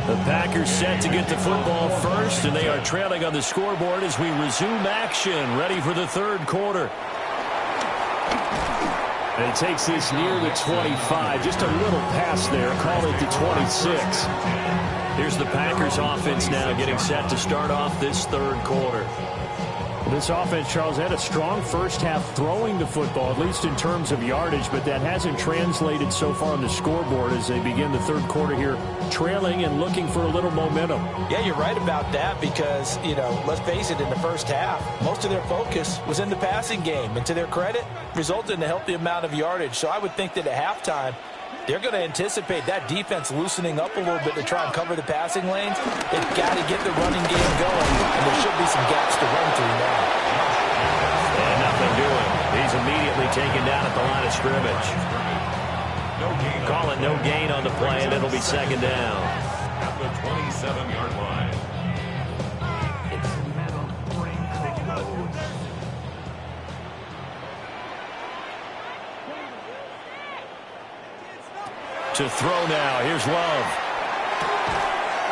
The Packers set to get the football first, and they are trailing on the scoreboard as we resume action, ready for the third quarter. And it takes this near the 25, just a little pass there, call it the 26. Here's the Packers offense now getting set to start off this third quarter. This offense, Charles, had a strong first half throwing the football, at least in terms of yardage, but that hasn't translated so far on the scoreboard as they begin the third quarter here, trailing and looking for a little momentum. Yeah, you're right about that because, let's face it, in the first half, most of their focus was in the passing game, and to their credit, resulted in a healthy amount of yardage. So I would think that at halftime, they're going to anticipate that defense loosening up a little bit to try and cover the passing lanes. They've got to get the running game going, and there should be some gaps to run through now. And nothing doing. He's immediately taken down at the line of scrimmage. Call it no gain on the play, and it'll be second down. At the 27-yard line. To throw now. Here's Love.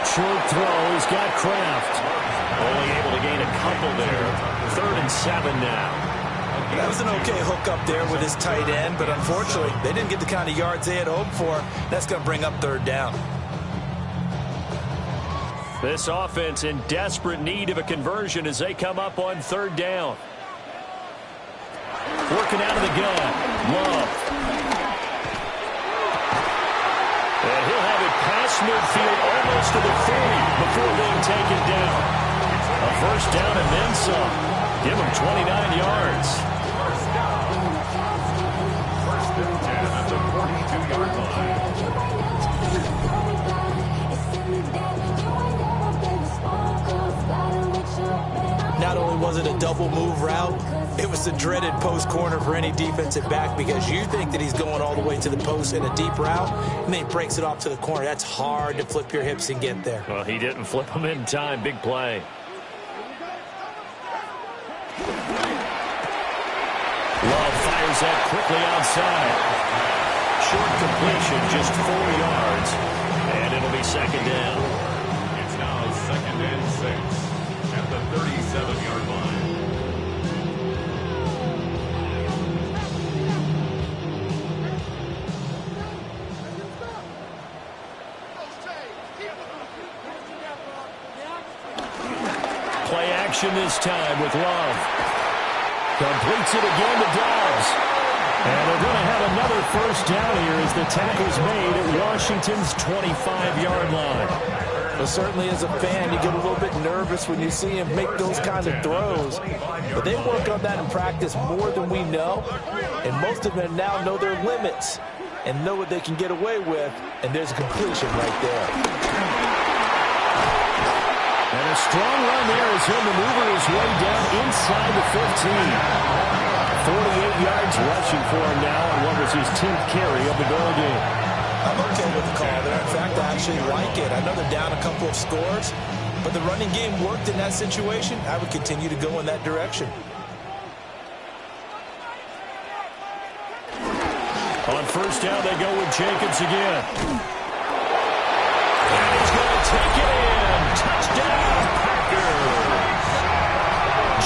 Short throw. He's got Kraft. Only able to gain a couple there. 3rd and 7 now. That was an okay hook up there with his tight end, but unfortunately, they didn't get the kind of yards they had hoped for. That's going to bring up 3rd down. This offense in desperate need of a conversion as they come up on 3rd down. Working out of the gun. Love. And he'll have it past midfield almost to the 30 before being taken down. A first down and then some. Give him 29 yards. First down. 1st and 10 at the 42-yard line. Not only was it a double move route, it was the dreaded post corner for any defensive back because you think that he's going all the way to the post in a deep route, and then he breaks it off to the corner. That's hard to flip your hips and get there. Well, he didn't flip him in time. Big play. Love fires that quickly outside. Short completion, just 4 yards, and it'll be second down. It's now 2nd and 6 at the 37-yard line. Play action this time with Love. Completes it again to Dobbs. And they're going to have another first down here as the tackle's made at Washington's 25-yard line. Well, certainly as a fan, you get a little bit nervous when you see him make those kind of throws. But they work on that in practice more than we know. And most of them now know their limits. and know what they can get away with, and there's a completion right there. And a strong run there as he'll maneuver his way down inside the 15. 48 yards rushing for him now on what was his 10th carry of the ball game. I'm okay with the call there. In fact, I actually like it. I know they're down a couple of scores, but the running game worked in that situation. I would continue to go in that direction. On first down, they go with Jacobs again. And he's going to take it in. Touchdown, Packers.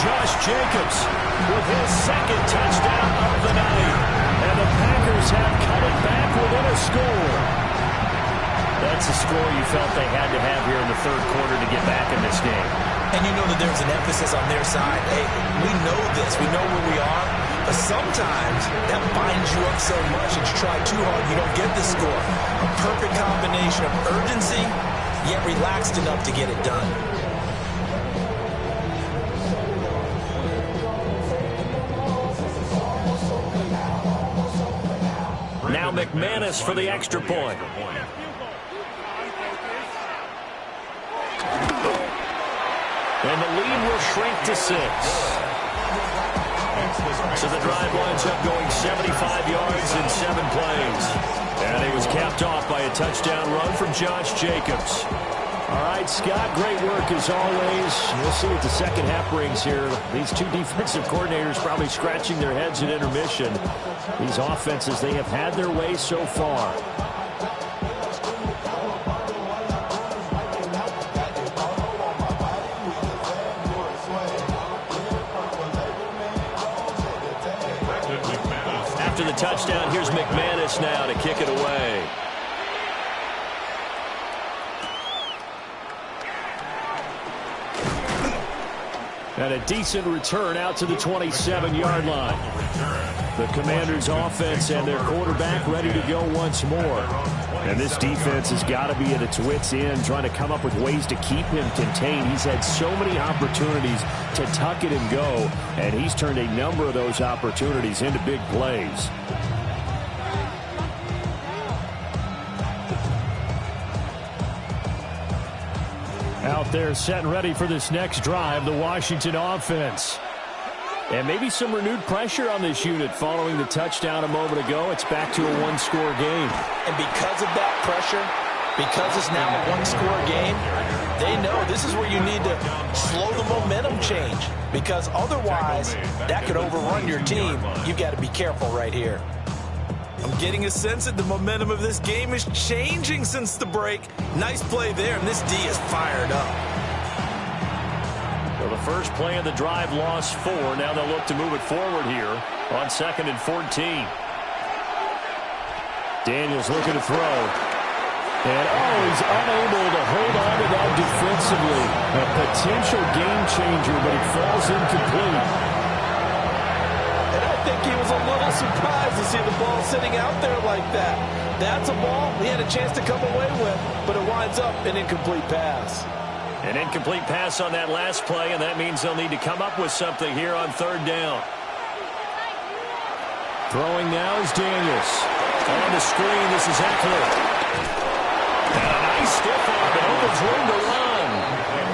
Josh Jacobs with his second touchdown of the night. And the Packers have cut it back within a score. That's a score you felt they had to have here in the third quarter to get back in this game. And you know that there's an emphasis on their side. Hey, we know this. We know where we are. But sometimes that binds you up so much that you try too hard, you don't get the score. A perfect combination of urgency, yet relaxed enough to get it done. Now McManus for the extra point. And the lead will shrink to 6. So the drive winds up going 75 yards in 7 plays. And it was capped off by a touchdown run from Josh Jacobs. All right, Scott, great work as always. We'll see what the second half brings here. These two defensive coordinators probably scratching their heads at intermission. These offenses, they have had their way so far. After the touchdown, here's McManus now to kick it away. And a decent return out to the 27-yard line. The Commanders' offense and their quarterback ready to go once more. And this defense has got to be at its wits' end, trying to come up with ways to keep him contained. He's had so many opportunities to tuck it and go, and he's turned a number of those opportunities into big plays. Out there set and ready for this next drive, the Washington offense. And maybe some renewed pressure on this unit following the touchdown a moment ago. It's back to a one-score game. And because of that pressure, because it's now a one-score game, they know this is where you need to slow the momentum change. Because otherwise, that could overrun your team. You've got to be careful right here. I'm getting a sense that the momentum of this game is changing since the break. Nice play there, and this D is fired up. Well, the first play of the drive lost 4. Now they'll look to move it forward here on 2nd and 14. Daniels looking to throw. And, he's unable to hold on to that defensively. A potential game changer, but it falls incomplete. I think he was a little surprised to see the ball sitting out there like that. That's a ball he had a chance to come away with, but it winds up an incomplete pass. An incomplete pass on that last play, and that means they'll need to come up with something here on 3rd down. Throwing now is Daniels. On the screen, this is Eckler. And a nice stiff arm that opens room to run.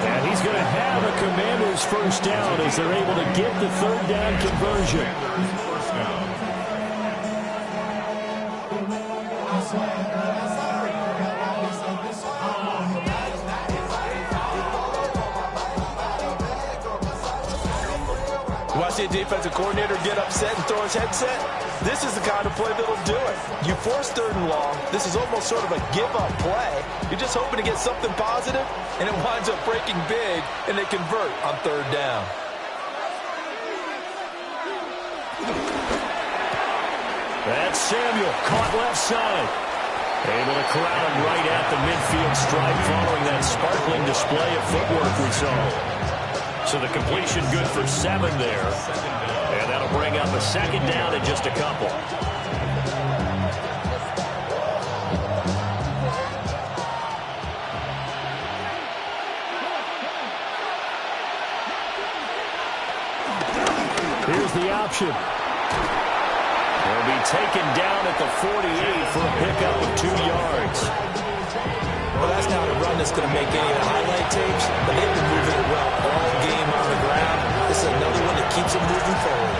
And he's going to have a Commander's first down as they're able to get the 3rd down conversion. You want to see a defensive coordinator get upset and throw his headset? This is the kind of play that'll do it. You force 3rd and long. This is almost sort of a give-up play. You're just hoping to get something positive, and it winds up breaking big, and they convert on 3rd down. That's Samuel, caught left side. Able to corral him right at the midfield stripe following that sparkling display of footwork we saw. So the completion good for 7 there. And that'll bring up a 2nd down in just a couple. Here's the option. And He'll be taken down at the 48 for a pickup of 2 yards. Well, that's not a run that's going to make any of the highlight tapes, but they've been moving it well all game on the ground. This is another one that keeps them moving forward.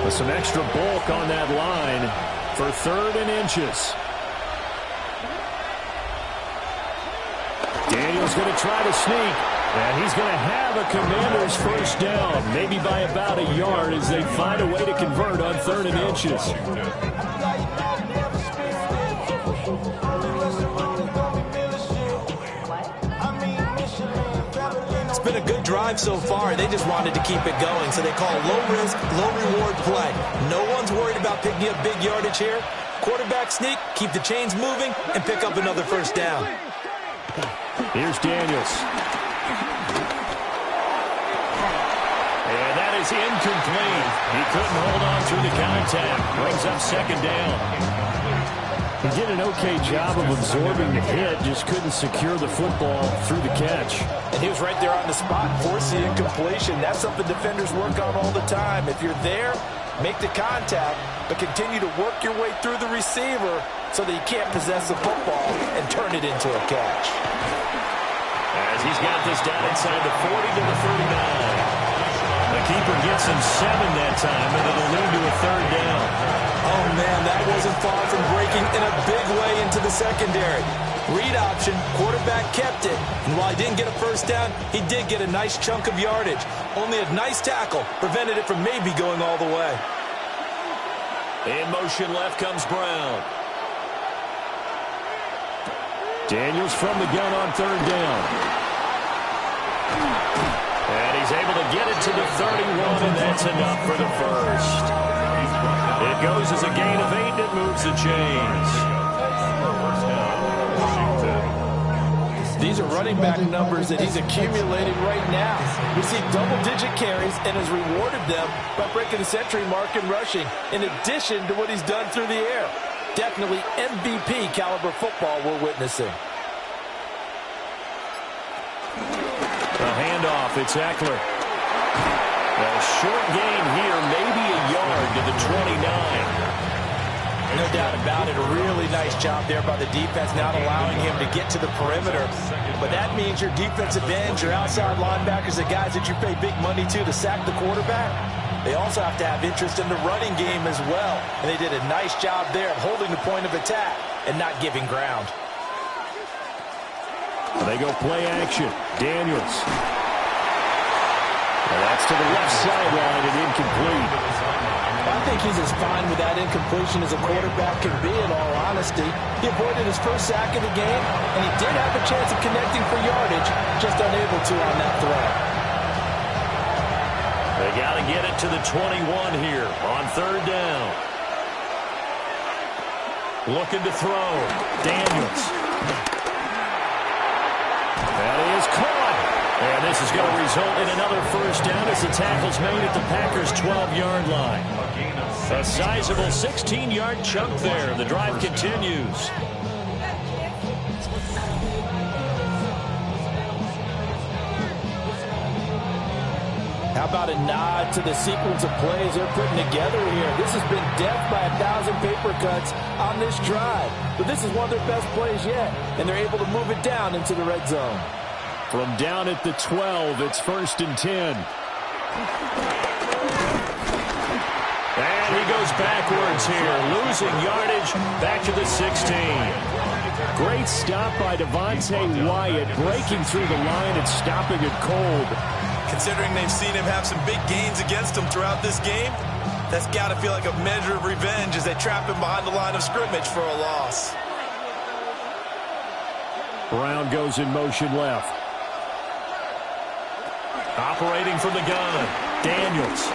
With some extra bulk on that line for 3rd and inches. Daniel's going to try to sneak, and he's going to have a Commanders first down, maybe by about a yard as they find a way to convert on 3rd and inches. It's been a good drive so far. They just wanted to keep it going, so they call low-risk, low-reward play. No one's worried about picking up big yardage here. Quarterback sneak, keep the chains moving, and pick up another first down. Here's Daniels. And that is incomplete. He couldn't hold on through the contact. Brings up 2nd down. He did an okay job of absorbing the hit, just couldn't secure the football through the catch. And he was right there on the spot, forcing the incompletion. That's something defenders work on all the time. If you're there, make the contact, but continue to work your way through the receiver so that you can't possess the football and turn it into a catch. As he's got this down inside the 40 to the 39. The keeper gets him 7 that time, and it'll lead to a 3rd down. Oh, man, that wasn't far from breaking in a big way into the secondary. Read option, quarterback kept it. And while he didn't get a first down, he did get a nice chunk of yardage. Only a nice tackle prevented it from maybe going all the way. In motion left comes Brown. Daniels from the gun on 3rd down. And he's able to get it to the 31, and that's enough for the first. It goes as a gain of 8, and it moves the chains. These are running back numbers that he's accumulating right now. We see double-digit carries and has rewarded them by breaking the century mark in rushing, in addition to what he's done through the air. Definitely MVP caliber football we're witnessing. A handoff, it's Eckler. A short gain here, maybe a yard to the 29. No doubt about it. A really nice job there by the defense, not allowing him to get to the perimeter. But that means your defensive ends, your outside linebackers, the guys that you pay big money to sack the quarterback, they also have to have interest in the running game as well. And they did a nice job there of holding the point of attack and not giving ground. They go play action. Daniels. Well, that's to the left sideline and incomplete. I think he's as fine with that incompletion as a quarterback can be, in all honesty. He avoided his first sack of the game, and he did have a chance of connecting for yardage, just unable to on that throw. They got to get it to the 21 here on 3rd down. Looking to throw. Daniels. That is caught. And this is going to result in another first down as the tackle's made at the Packers' 12-yard line. A sizable 16-yard chunk there. The drive continues. How about a nod to the sequence of plays they're putting together here? This has been death by 1,000 paper cuts on this drive. But this is one of their best plays yet, and they're able to move it down into the red zone. From down at the 12, it's 1st and 10. And he goes backwards here, losing yardage back to the 16. Great stop by Devontae Wyatt, breaking through the line and stopping it cold. Considering they've seen him have some big gains against him throughout this game, that's got to feel like a measure of revenge as they trap him behind the line of scrimmage for a loss. Brown goes in motion left. Operating from the gun, Daniels.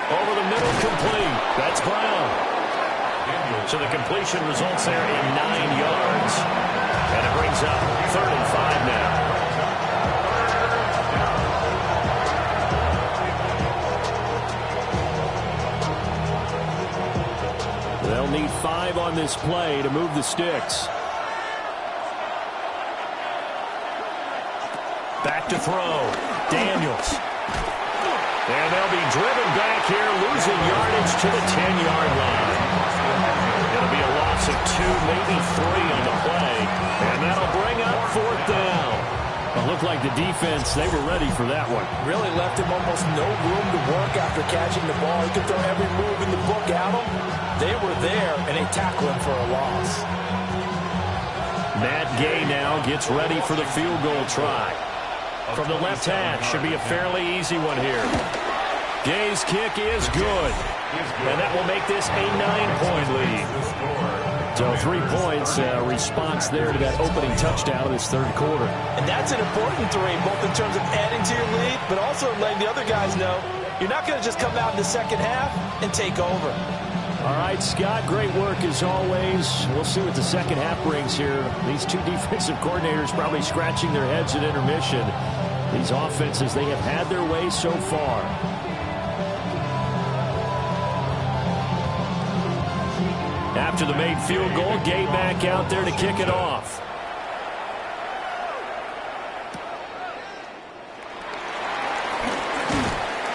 Over the middle, complete. That's Brown. So the completion results there in 9 yards. And it brings up 3rd and 5 now. They'll need 5 on this play to move the sticks. Back to throw. Daniels. And they'll be driven back here, losing yardage to the 10-yard line. It'll be a loss of 2, maybe 3 on the play. And that'll bring up 4th down. It looked like the defense, they were ready for that one. Really left him almost no room to work after catching the ball. He could throw every move in the book at him. They were there, and they tackled him for a loss. Matt Gay now gets ready for the field goal try. From the left hash, should be a fairly easy one here. Gay's kick is good. And that will make this a 9-point lead. So 3 points, response there to that opening touchdown this third quarter. And that's an important 3, both in terms of adding to your lead, but also letting the other guys know you're not going to just come out in the second half and take over. All right, Scott, great work as always. We'll see what the second half brings here. These two defensive coordinators probably scratching their heads at intermission. These offenses, they have had their way so far. After the made field goal, Gay back out there to kick it off.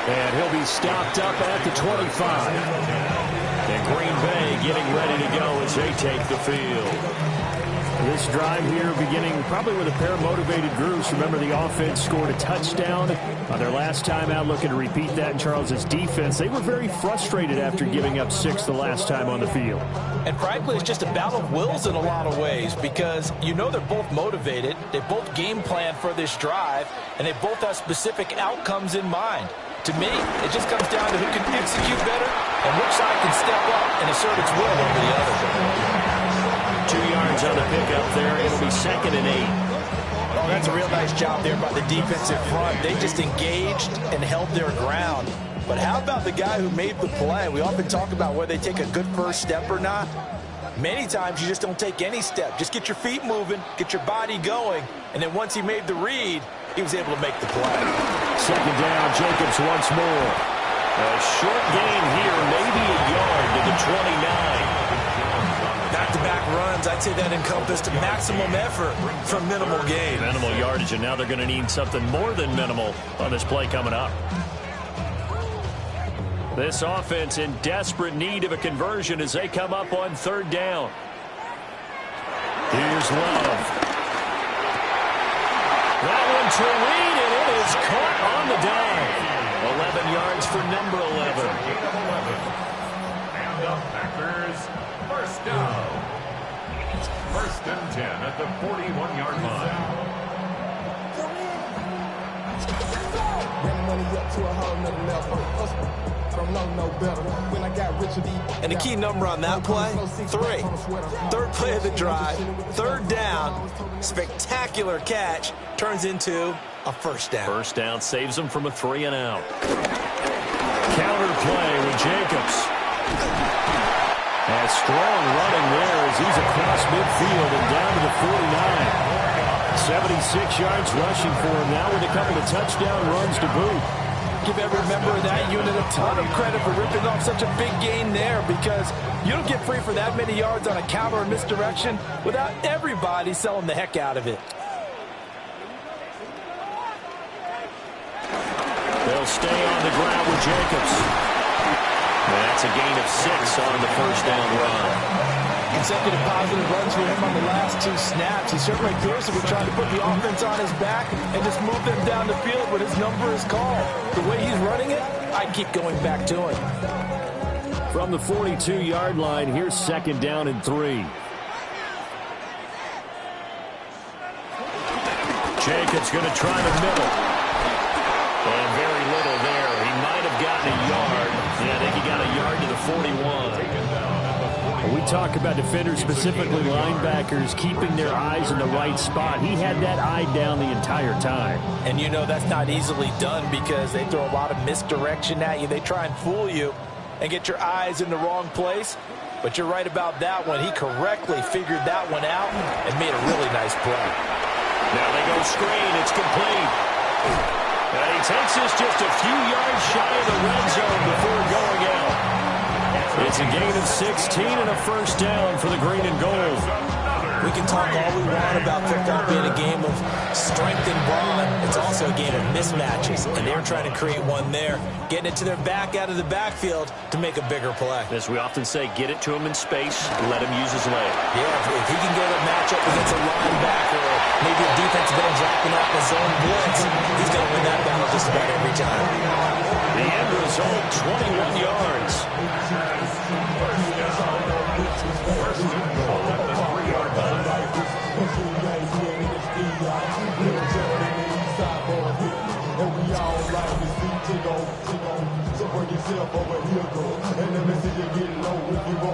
And he'll be stopped up at the 25. And Green Bay getting ready to go as they take the field. This drive here beginning probably with a pair of motivated groups. Remember, the offense scored a touchdown on their last time out, looking to repeat that in Charles's defense. They were very frustrated after giving up 6 the last time on the field. And frankly, it's just a battle of wills in a lot of ways because you know they're both motivated. They both game plan for this drive, and they both have specific outcomes in mind. To me, it just comes down to who can execute better and which side can step up and assert its will over the other. 2 yards on the pickup there. It'll be 2nd and 8. Oh, that's a real nice job there by the defensive front. They just engaged and held their ground. But how about the guy who made the play? We often talk about whether they take a good first step or not. Many times you just don't take any step. Just get your feet moving, get your body going, and then once he made the read, he was able to make the play. 2nd down, Jacobs once more. A short gain here, maybe a yard to the 29. Back-to-back runs, I'd say that encompassed maximum effort for minimal gain. Minimal yardage, and now they're going to need something more than minimal on this play coming up. This offense in desperate need of a conversion as they come up on 3rd down. Here's Love. That one to Reed, and it is caught on the dive. 11 yards for number 11. And the Packers, first down. 1st and 10 at the 41-yard line. And the key number on that play, 3. 3rd play of the drive, 3rd down, spectacular catch, turns into a 1st down. 1st down saves them from a 3 and out. Counter play with Jacobs. A strong running there as he's across midfield and down to the 49. 76 yards rushing for him now with a couple of touchdown runs to boot. Give every member of that unit a ton of credit for ripping off such a big gain there because you don't get free for that many yards on a counter or misdirection without everybody selling the heck out of it. They'll stay on the ground with Jacobs. That's a gain of 6 on the 1st down run. Consecutive positive runs for him on the last 2 snaps. He certainly appears to be trying to put the offense on his back and just move them down the field when his number is called. The way he's running it, I'd keep going back to him. From the 42-yard line, here's 2nd down and 3. Jacobs going to try the middle. And very little there. He might have gotten a yard. Yeah, I think he got a yard to the 41. We talk about defenders, specifically linebackers, keeping their eyes in the right spot. He had that eye down the entire time. And you know that's not easily done because they throw a lot of misdirection at you. They try and fool you and get your eyes in the wrong place. But you're right about that one. He correctly figured that one out and made a really nice play. Now they go screen. It's complete. He takes us just a few yards shy of the red zone before going out. It's a gain of 16 and a 1st down for the green and gold. We can talk all we want about football being a game of strength and brawn. It's also a game of mismatches, and they're trying to create one there, getting it to their back out of the backfield to make a bigger play. As we often say, get it to him in space, let him use his leg. Yeah, if he can get a matchup against a linebacker or maybe a defensive end dropping off his zone blitz, he's going to win that battle just about every time. The end result, 21 yards.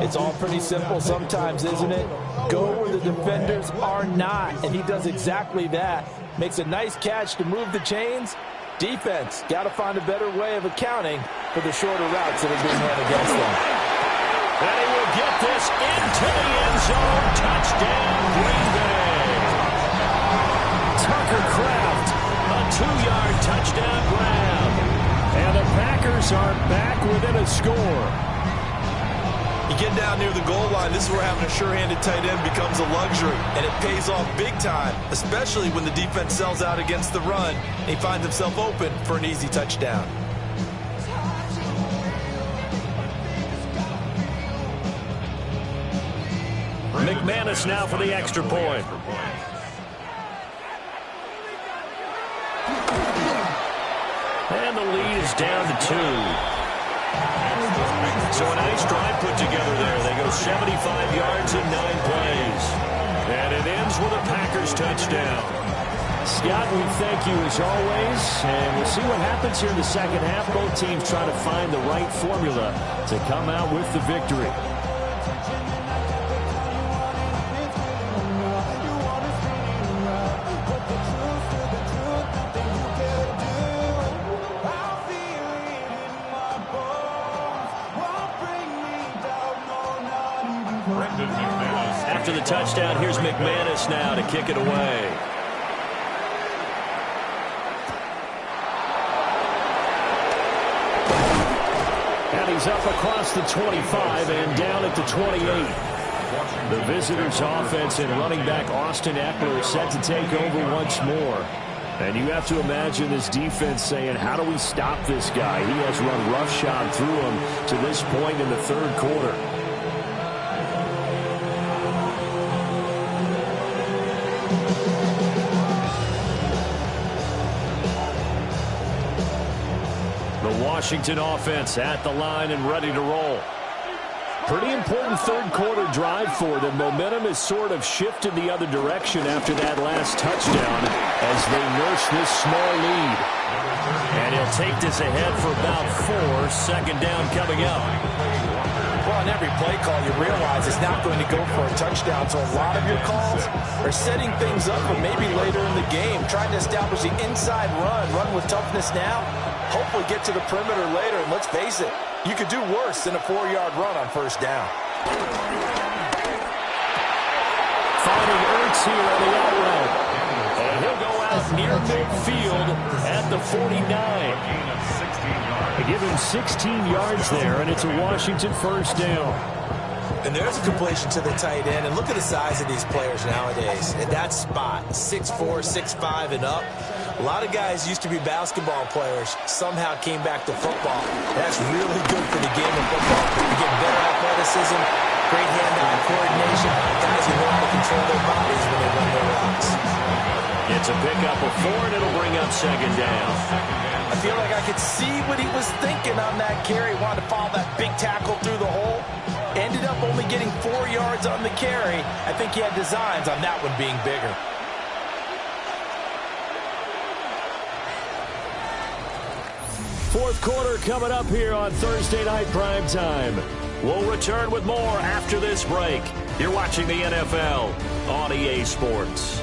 It's all pretty simple sometimes, isn't it? Go where the defenders are not, and he does exactly that. Makes a nice catch to move the chains. Defense, got to find a better way of accounting for the shorter routes that are being run against them. And he will get this into the end zone. Touchdown, Green Bay. Tucker Kraft, a 2-yard touchdown grab. And the Packers are back within a score. You get down near the goal line, this is where having a sure-handed tight end becomes a luxury, and it pays off big time, especially when the defense sells out against the run, and he finds himself open for an easy touchdown. McManus now for the extra point. And the lead is down to 2. So a nice drive put together there. They go 75 yards in 9 plays. And it ends with a Packers touchdown. Scott, we thank you as always. And we'll see what happens here in the second half. Both teams trying to find the right formula to come out with the victory. After the touchdown, here's McManus now to kick it away. And he's up across the 25 and down at the 28. The visitors' offense and running back Austin Eckler set to take over once more. And you have to imagine this defense saying, how do we stop this guy? He has run roughshod through him to this point in the third quarter. Washington offense at the line and ready to roll. Pretty important third quarter drive for them. Momentum has sort of shifted the other direction after that last touchdown as they nurse this small lead. And he'll take this ahead for about 4. Second down coming up. Well, on every play call, you realize it's not going to go for a touchdown. So a lot of your calls are setting things up for maybe later in the game, trying to establish the inside run with toughness now. Hopefully get to the perimeter later, and let's face it, you could do worse than a 4-yard run on first down. Finding Ertz here on the out route. And he'll go out near midfield at the 49. They give him 16 yards there, and it's a Washington first down. And there's a completion to the tight end. And look at the size of these players nowadays. At that spot, 6'4", 6'5", and up. A lot of guys used to be basketball players, somehow came back to football. That's really good for the game of football. You get better athleticism, great hand-eye coordination. Guys who know how to control their bodies when they run their routes. It's a pickup of 4, and it'll bring up second down. I feel like I could see what he was thinking on that carry. Wanted to follow that big tackle through the hole. Ended up only getting 4 yards on the carry. I think he had designs on that one being bigger. Fourth quarter coming up here on Thursday Night Primetime. We'll return with more after this break. You're watching the NFL on EA Sports.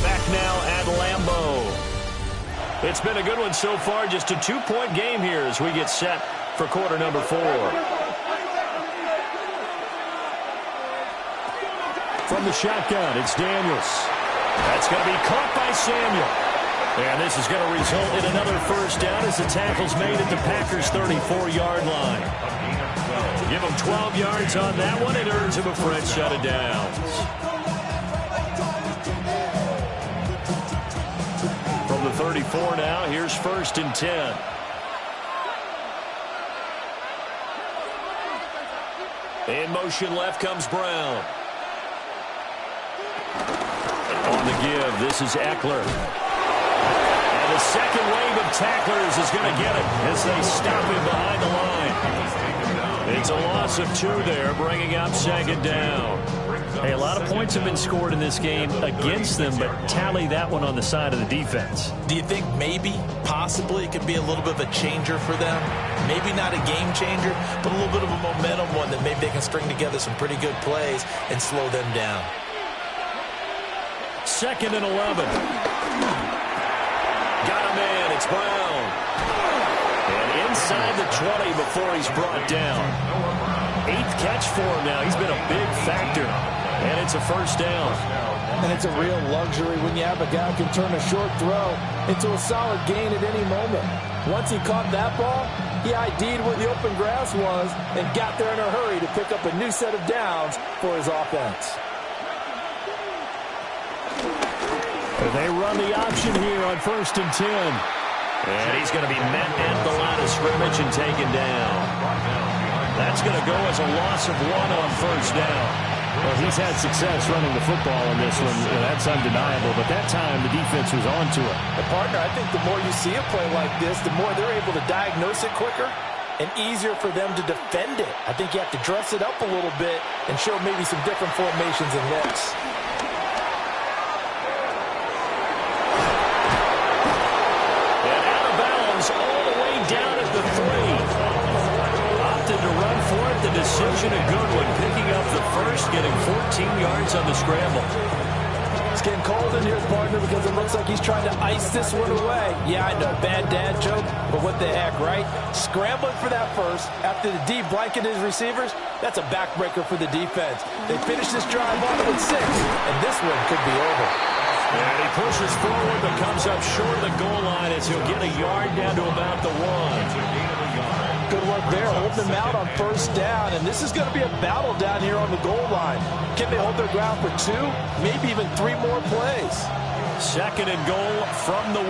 Back now at Lambeau. It's been a good one so far. Just a 2-point game here as we get set for quarter number 4. From the shotgun, it's Daniels. That's going to be caught by Samuel. And this is going to result in another first down as the tackle's made at the Packers' 34-yard line. Give him 12 yards on that one. It earns him a fresh set of downs. From the 34 now, here's 1st and 10. In motion left comes Brown. On the give, this is Eckler. And the second wave of tacklers is going to get it as they stop him behind the line. It's a loss of 2 there, bringing up 2nd down. Hey, a lot of points have been scored in this game against them, but tally that one on the side of the defense. Do you think maybe, possibly, it could be a little bit of a changer for them? Maybe not a game changer, but a little bit of a momentum one that maybe they can string together some pretty good plays and slow them down. 2nd and 11. Got a man. It's Brown. And inside the 20 before he's brought down. 8th catch for him now. He's been a big factor. And it's a first down. And it's a real luxury when you have a guy who can turn a short throw into a solid gain at any moment. Once he caught that ball, he ID'd where the open grass was and got there in a hurry to pick up a new set of downs for his offense. They run the option here on 1st and 10. And he's going to be met at the line of scrimmage and taken down. That's going to go as a loss of 1 on 1st down. Well, he's had success running the football in this one. That's undeniable. But that time, the defense was on to it. And partner, I think the more you see a play like this, the more they're able to diagnose it quicker and easier for them to defend it. I think you have to dress it up a little bit and show maybe some different formations and looks. All the way down at the 3. Opted to run for it. The decision a good one. Picking up the first, getting 14 yards on the scramble. It's getting cold in here, partner, because it looks like he's trying to ice this one away. Yeah, I know, bad dad joke, but what the heck, right? Scrambling for that first after the D blanketed his receivers, that's a backbreaker for the defense. They finish this drive off with 6, and this one could be over. And he pushes forward but comes up short of the goal line as he'll get a yard down to about the 1. Good work there, holding them out on 1st down, and this is going to be a battle down here on the goal line. Can they hold their ground for 2, maybe even 3 more plays? 2nd and goal from the 1.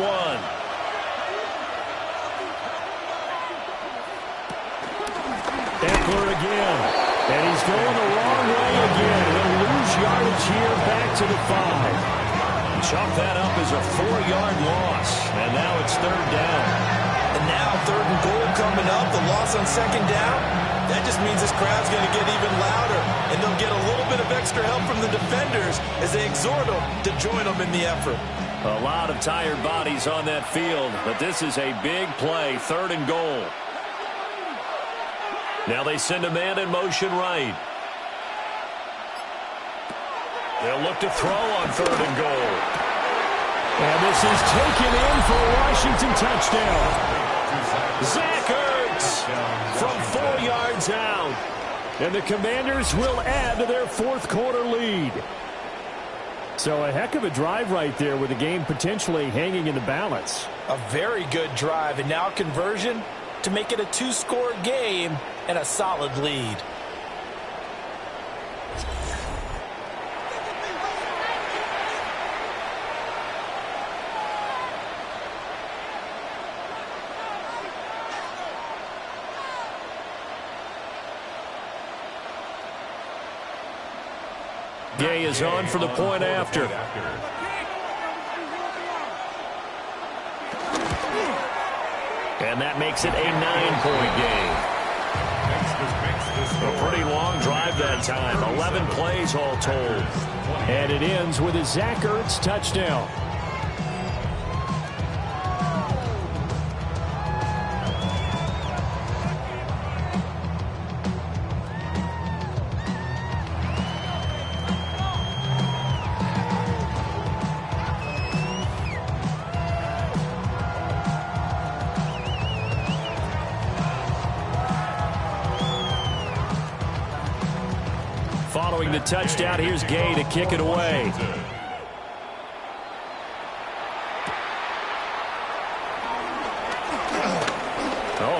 Eckler again, and he's going the wrong way again. He'll lose yardage here back to the 5. Chalk that up as a 4-yard loss, and now it's 3rd down. And now 3rd and goal coming up, the loss on 2nd down. That just means this crowd's going to get even louder, and they'll get a little bit of extra help from the defenders as they exhort them to join them in the effort. A lot of tired bodies on that field, but this is a big play, 3rd and goal. Now they send a man in motion right. They'll look to throw on 3rd and goal. And this is taken in for a Washington touchdown. Zach Ertz from 4 yards out. And the Commanders will add to their 4th quarter lead. So a heck of a drive right there with the game potentially hanging in the balance. A very good drive, and now conversion to make it a 2-score game and a solid lead. Gay is on for the point after. And that makes it a 9-point game. A pretty long drive that time. 11 plays all told. And it ends with a Zach Ertz touchdown. Following the touchdown, here's Gay to kick it away.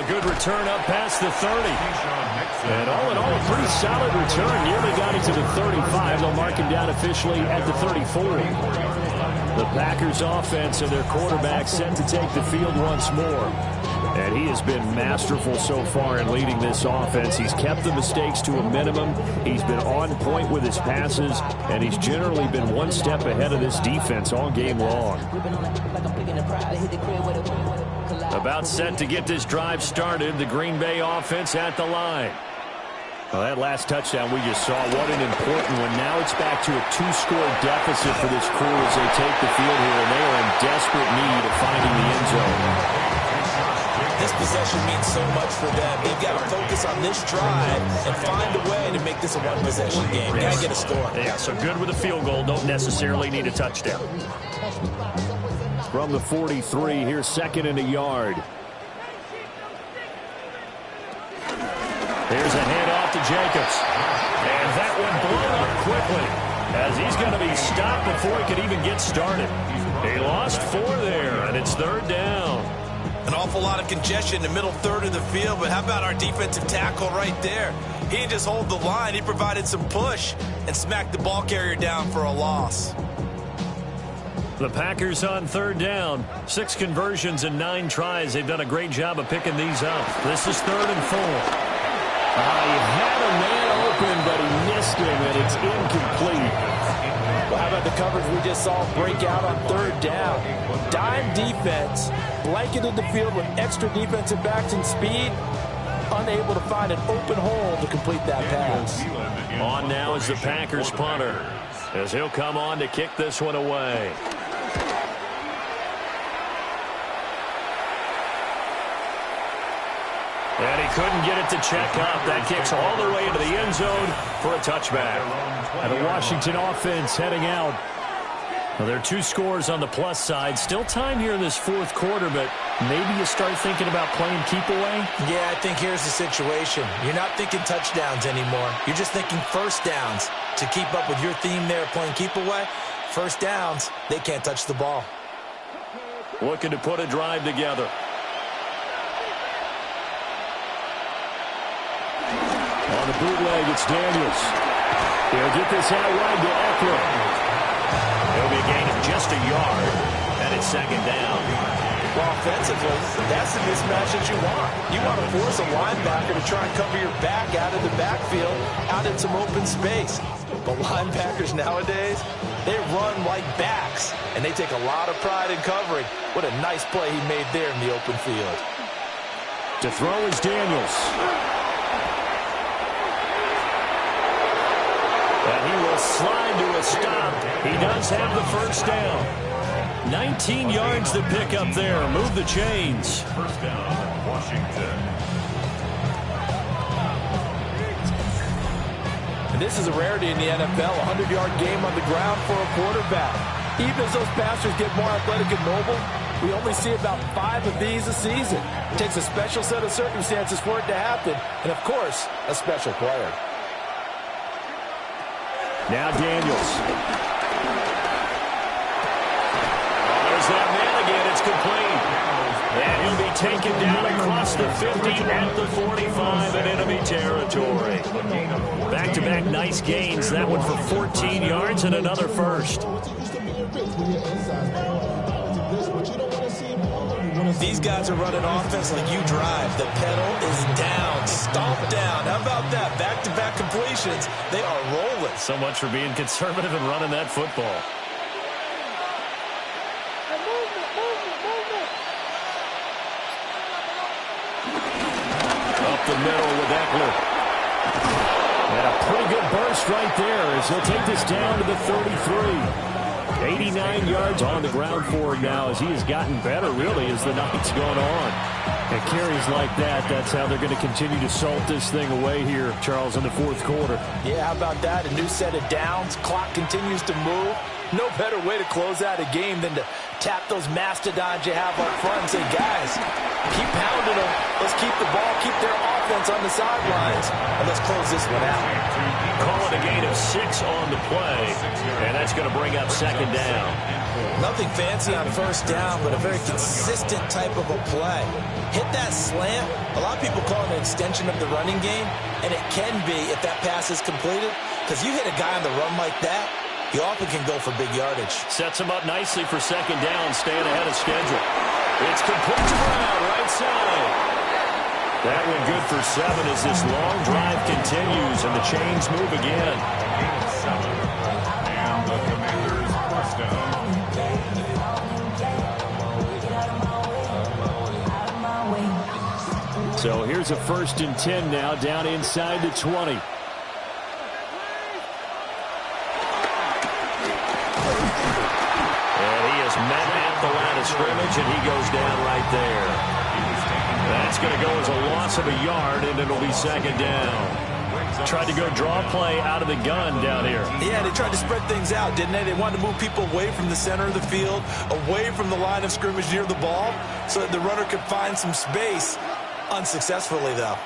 good return up past the 30. And all in all, a pretty solid return. Nearly got it to the 35. They'll mark him down officially at the 34. The Packers offense and their quarterback set to take the field once more. And he has been masterful so far in leading this offense. He's kept the mistakes to a minimum. He's been on point with his passes, and he's generally been one step ahead of this defense all game long. About set to get this drive started, the Green Bay offense at the line. Well, that last touchdown we just saw, what an important one. Now it's back to a 2-score deficit for this crew as they take the field here, and they are in desperate need of finding the end zone. This possession means so much for them. They've got to focus on this drive and find a way to make this a one-possession game. Got to get a score. Yeah, so good with a field goal. Don't necessarily need a touchdown. From the 43, here's second and a yard. Here's a handoff to Jacobs. And that one blown up quickly as he's going to be stopped before he could even get started. He lost 4 there, and it's third down. An awful lot of congestion in the middle third of the field, but how about our defensive tackle right there? He didn't just hold the line. He provided some push and smacked the ball carrier down for a loss. The Packers on third down. 6 conversions and 9 tries. They've done a great job of picking these up. This is 3rd and 4. He had a man open, but he missed him, and it's incomplete. Well, how about the coverage we just saw break out on third down? Dime defense, blanketed the field with extra defensive backs and speed, unable to find an open hole to complete that pass. On now is the Packers punter, as he'll come on to kick this one away. And he couldn't get it to check up. That kicks all the way into the end zone for a touchback. And the Washington offense heading out. Well, there are 2 scores on the plus side. Still time here in this 4th quarter, but maybe you start thinking about playing keep away? Yeah, I think here's the situation. You're not thinking touchdowns anymore. You're just thinking first downs. To keep up with your theme there, playing keep away, first downs, they can't touch the ball. Looking to put a drive together. On the bootleg, it's Daniels. He'll get this out wide to Eckler. It'll be a gain of just a yard, and it's second down. Well, offensively, that's the mismatch that you want. You want to force a linebacker to try and cover your back out of the backfield, out in some open space. But linebackers nowadays, they run like backs, and they take a lot of pride in covering. What a nice play he made there in the open field. To throw is Daniels. And he will slide to a stop. He does have the first down. 19 yards to pick up there. Move the chains. First down, Washington. And this is a rarity in the NFL, a 100-yard game on the ground for a quarterback. Even as those passers get more athletic and mobile, we only see about 5 of these a season. It takes a special set of circumstances for it to happen, and, of course, a special player. Now Daniels. There's that man again. It's complete. And he'll be taken down across the 50 at the 45 in enemy territory. Back-to-back nice gains. That one for 14 yards and another first. These guys are running offense like you drive. The pedal is down, stomped down. How about that? Back-to-back completions. They are rolling. So much for being conservative and running that football. Up the middle with Eckler. And a pretty good burst right there as he'll take this down to the 33. 89 yards on the ground for him now as he has gotten better, really, as the night's gone on. And carries like that, that's how they're going to continue to salt this thing away here, Charles, in the 4th quarter. Yeah, how about that? A new set of downs. Clock continues to move. No better way to close out a game than to tap those mastodons you have up front and say, guys, Keep pounding them. Let's keep the ball, keep their offense on the sidelines, and let's close this one out. Call it a gain of 6 on the play, and that's going to bring up second down. Nothing fancy on first down, but a very consistent type of a play. Hit that slant. A lot of people call it an extension of the running game, and it can be if that pass is completed, because you hit a guy on the run like that, you often can go for big yardage. Sets him up nicely for second down, staying ahead of schedule. It's complete to Brown, right side. That went good for 7 as this long drive continues, and the chains move again. And the Commanders first down. So here's a 1st and 10 now, down inside the 20. Met at the line of scrimmage, and he goes down right there. That's going to go as a loss of a yard, and it'll be second down. Tried to go draw play out of the gun down here. Yeah, they tried to spread things out, didn't they? They wanted to move people away from the center of the field, away from the line of scrimmage near the ball, so that the runner could find some space. Unsuccessfully, though.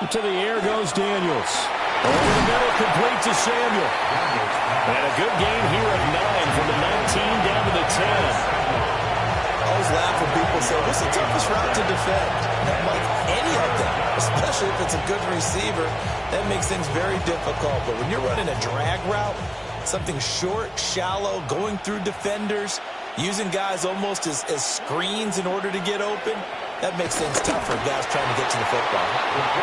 To the air goes Daniels. Over the middle, complete to Samuel. And a good game here of 9 from the 19 down to the 10. I always laugh when people say, what's the toughest route to defend? Like any of them, especially if it's a good receiver, that makes things very difficult. But when you're running a drag route, something short, shallow, going through defenders, using guys almost as screens in order to get open, that makes things tough for guys trying to get to the football.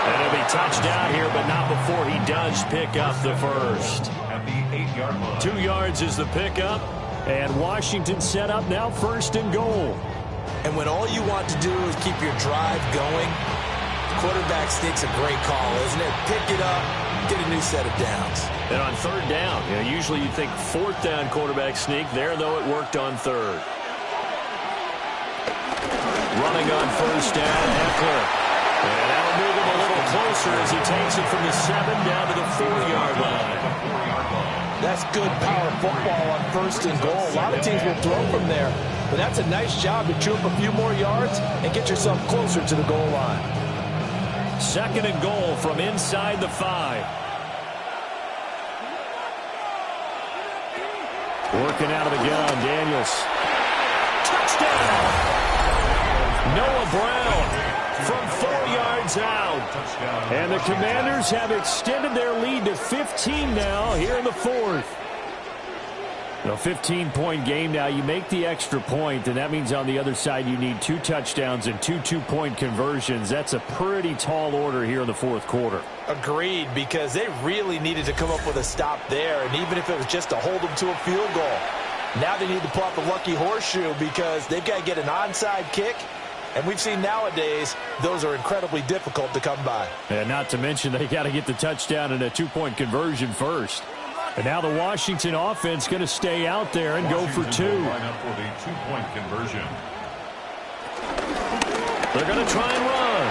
And it'll be touchdown here, but not before he does pick up the first. At the 8-yard line. 2 yards is the pickup, and Washington set up now 1st and goal. And when all you want to do is keep your drive going, quarterback sneak's a great call, isn't it? Pick it up, get a new set of downs. And on 3rd down, usually you think 4th down quarterback sneak. There, though, it worked on 3rd. Running on 1st down, Eckler. And that'll move him a little closer as he takes it from the 7 down to the 4-yard line. That's good power football on 1st and goal. A lot of teams will throw from there, but that's a nice job to chew up a few more yards and get yourself closer to the goal line. 2nd and goal from inside the 5. Working out of the gun, Daniels. Touchdown! Noah Brown from 4 yards out. And the Commanders have extended their lead to 15 now here in the 4th. A 15-point game now. You make the extra point, and that means on the other side you need 2 touchdowns and 2 two-point conversions. That's a pretty tall order here in the 4th quarter. Agreed, because they really needed to come up with a stop there, and even if it was just to hold them to a field goal. Now they need to pull out the lucky horseshoe because they've got to get an onside kick. And we've seen nowadays those are incredibly difficult to come by. And not to mention they got to get the touchdown and a 2-point conversion first. And now the Washington offense going to stay out there and go for 2. Line up for the 2-point conversion. They're going to try and run.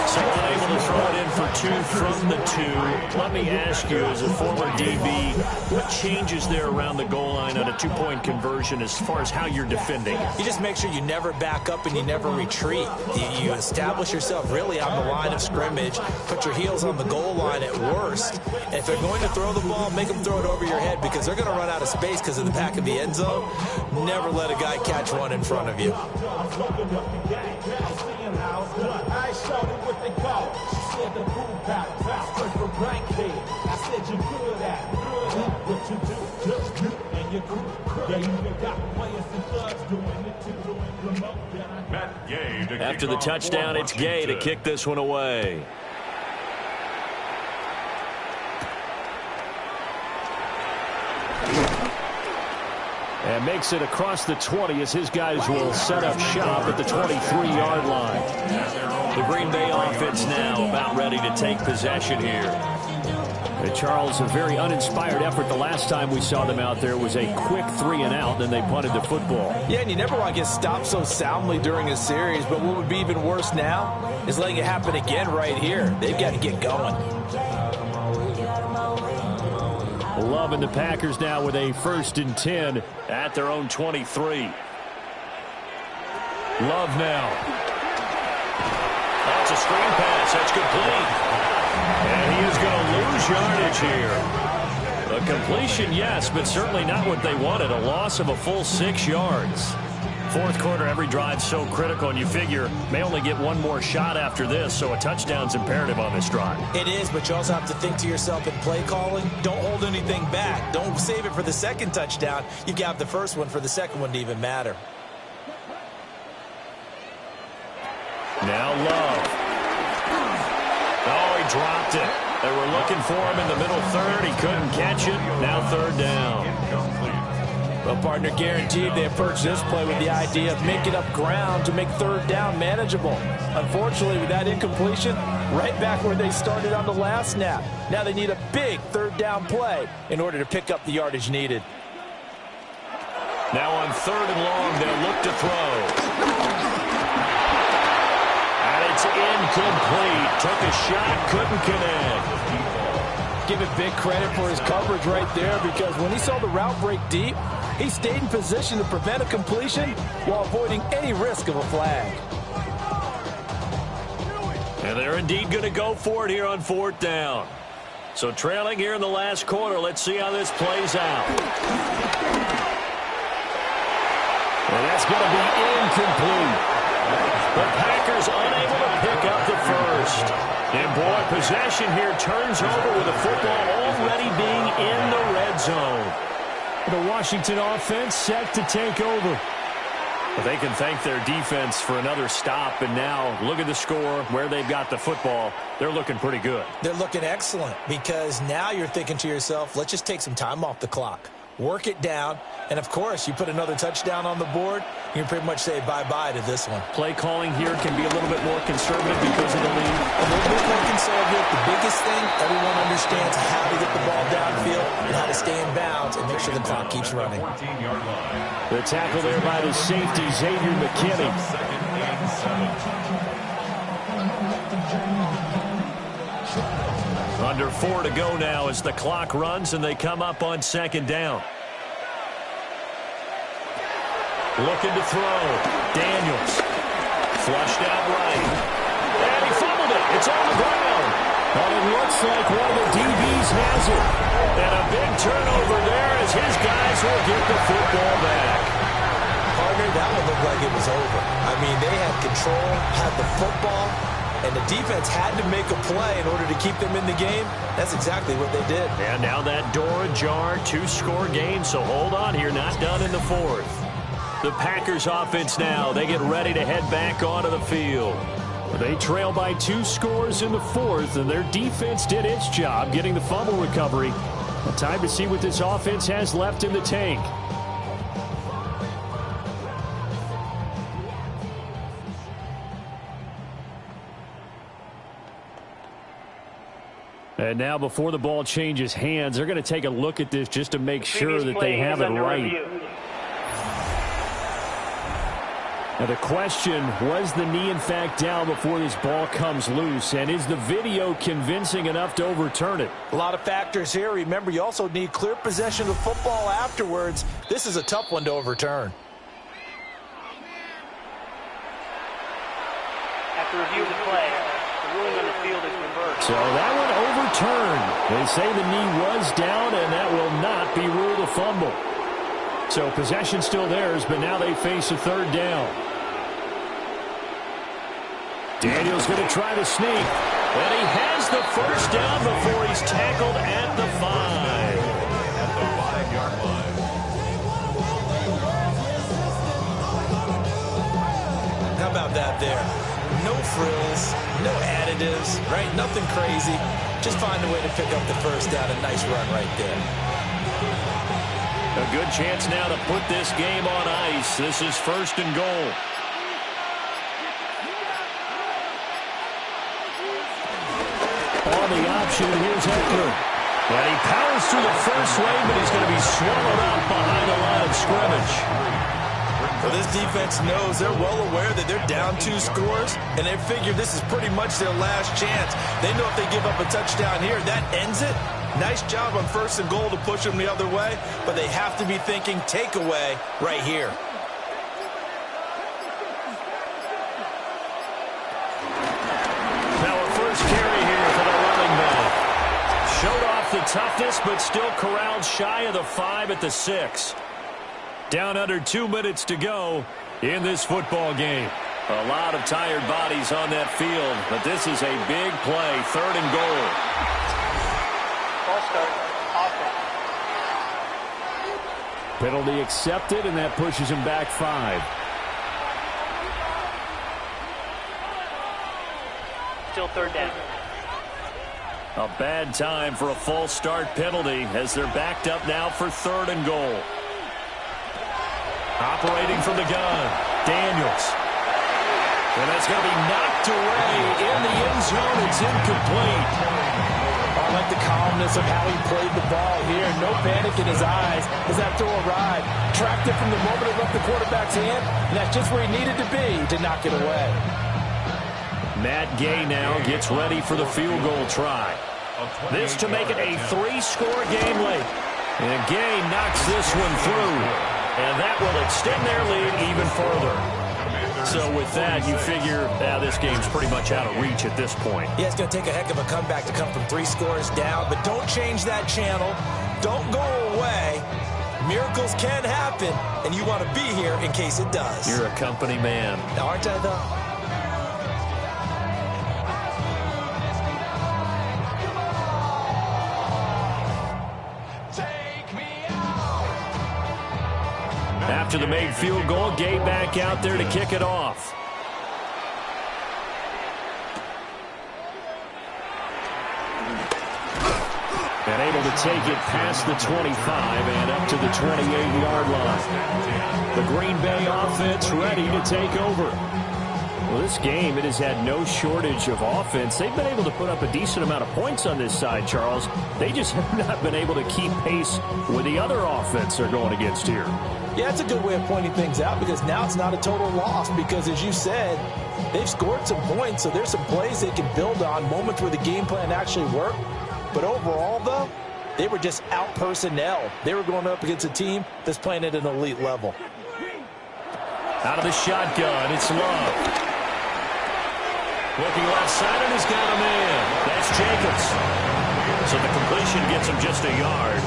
So unable to throw it in for 2 from the 2. Let me ask you, as a former DB, what changes there around the goal line on a 2-point conversion as far as how you're defending? You just make sure you never back up and you never retreat. You establish yourself really on the line of scrimmage, put your heels on the goal line at worst. And if they're going to throw the ball, make them throw it over your head because they're going to run out of space because of the back of the end zone. Never let a guy catch one in front of you. I showed it what they call it. She said the boom bap, first for blank head. I said you're good at what you do, just you and your crew. Yeah, you even got players and thugs doing it too. Matt Gay to After the touchdown, it's Gay to kick this one away. And makes it across the 20 as his guys will set up shop at the 23-yard line. The Green Bay offense now about ready to take possession here. And Charles, a very uninspired effort. The last time we saw them out there was a quick 3-and-out, then they punted the football. Yeah, and you never want to get stopped so soundly during a series, but what would be even worse now is letting it happen again right here. They've got to get going. Love and the Packers now with a 1st and 10 at their own 23. Love now. That's a screen pass. That's complete. And he is going to lose yardage here. A completion, yes, but certainly not what they wanted. A loss of a full 6 yards. Fourth quarter, every drive so critical, and you figure may only get one more shot after this, so a touchdown's imperative on this drive. It is, but you also have to think to yourself in play calling, don't hold anything back. Don't save it for the second touchdown. You got the first one for the second one to even matter. Now Love. Oh, he dropped it. They were looking for him in the middle third. He couldn't catch it. Now 3rd down. Well, partner, guaranteed they approached this play with the idea of making up ground to make 3rd down manageable. Unfortunately, with that incompletion, right back where they started on the last snap. Now they need a big 3rd down play in order to pick up the yardage needed. Now on 3rd and long, they'll look to throw. And it's incomplete. Took a shot, couldn't connect. Give it big credit for his coverage right there, because when he saw the route break deep, he stayed in position to prevent a completion while avoiding any risk of a flag. And they're indeed going to go for it here on 4th down. So trailing here in the last quarter, let's see how this plays out. And that's going to be incomplete. The Packers unable to pick up the first. And boy, possession here turns over with the football already being in the red zone. The Washington offense set to take over. But they can thank their defense for another stop. And now look at the score, where they've got the football. They're looking pretty good. They're looking excellent, because now you're thinking to yourself, let's just take some time off the clock. Work it down, and of course, you put another touchdown on the board, you can pretty much say bye-bye to this one. Play calling here can be a little bit more conservative because of the lead. A little bit more conservative. The biggest thing, everyone understands how to get the ball downfield and how to stay in bounds and make sure the clock keeps running. The tackle there by the safety, Xavier McKinney. Under 4 to go now as the clock runs and they come up on 2nd down. Looking to throw. Daniels. Flushed out right. And he fumbled it. It's on the ground. But it looks like one of the DBs has it. And a big turnover there as his guys will get the football back. Partner, that one looked like it was over. I mean, they had control, had the football, and the defense had to make a play in order to keep them in the game. That's exactly what they did. And now that door ajar, 2-score game, so hold on here, not done in the 4th. The Packers offense now, they get ready to head back onto the field. They trail by 2 scores in the 4th, and their defense did its job getting the fumble recovery. Time to see what this offense has left in the tank. And now before the ball changes hands, they're going to take a look at this just to make sure that they have it right. Now the question, was the knee in fact down before this ball comes loose? And is the video convincing enough to overturn it? A lot of factors here. Remember, you also need clear possession of football afterwards. This is a tough one to overturn. After review of the play, the ruling on the field is reversed. So that one overturned. They say the knee was down, and that will not be ruled a fumble. So possession still theirs, but now they face a 3rd down. Daniel's going to try to sneak. And he has the 1st down before he's tackled at the 5. At the 5-yard line. How about that there? No frills, no additives, right? Nothing crazy. Just find a way to pick up the 1st down. A nice run right there. A good chance now to put this game on ice. This is 1st and goal. On the option, here's Hector. And he powers through the first wave, but he's going to be swallowed up behind the line of scrimmage. Well, this defense knows, they're well aware that they're down 2 scores, and they figure this is pretty much their last chance. They know if they give up a touchdown here, that ends it. Nice job on 1st and goal to push them the other way, but they have to be thinking takeaway right here. Now a first carry here for the running back. Showed off the toughness, but still corralled shy of the 5 at the 6. Down under 2 minutes to go in this football game. A lot of tired bodies on that field, but this is a big play, 3rd and goal. Ball start. Offense. Penalty accepted, and that pushes him back 5. Still 3rd down. A bad time for a false start penalty as they're backed up now for 3rd and goal. Operating from the gun, Daniels. And that's going to be knocked away in the end zone. It's incomplete. I like the calmness of how he played the ball here. No panic in his eyes as that throw arrived. Tracked it from the moment it left the quarterback's hand, and that's just where he needed to be to knock it away. Matt Gay now gets ready for the field goal try. This to make it a 3-score game late. And Gay knocks this one through. And that will extend their lead even further. So with that, you figure this game's pretty much out of reach at this point. Yeah, it's going to take a heck of a comeback to come from 3 scores down, but don't change that channel. Don't go away. Miracles can happen, and you want to be here in case it does. You're a company man. Aren't I, though? After the made field goal, Gay back out there to kick it off. And able to take it past the 25 and up to the 28-yard line. The Green Bay offense ready to take over. Well, this game, it has had no shortage of offense. They've been able to put up a decent amount of points on this side, Charles. They just have not been able to keep pace with the other offense they're going against here. Yeah, it's a good way of pointing things out because now it's not a total loss because, as you said, they've scored some points, so there's some plays they can build on, moments where the game plan actually worked. But overall, though, they were just out-personnel. They were going up against a team that's playing at an elite level. Out of the shotgun, it's Love. Looking left side, and he's got a man. That's Jacobs. So the completion gets him just a yard,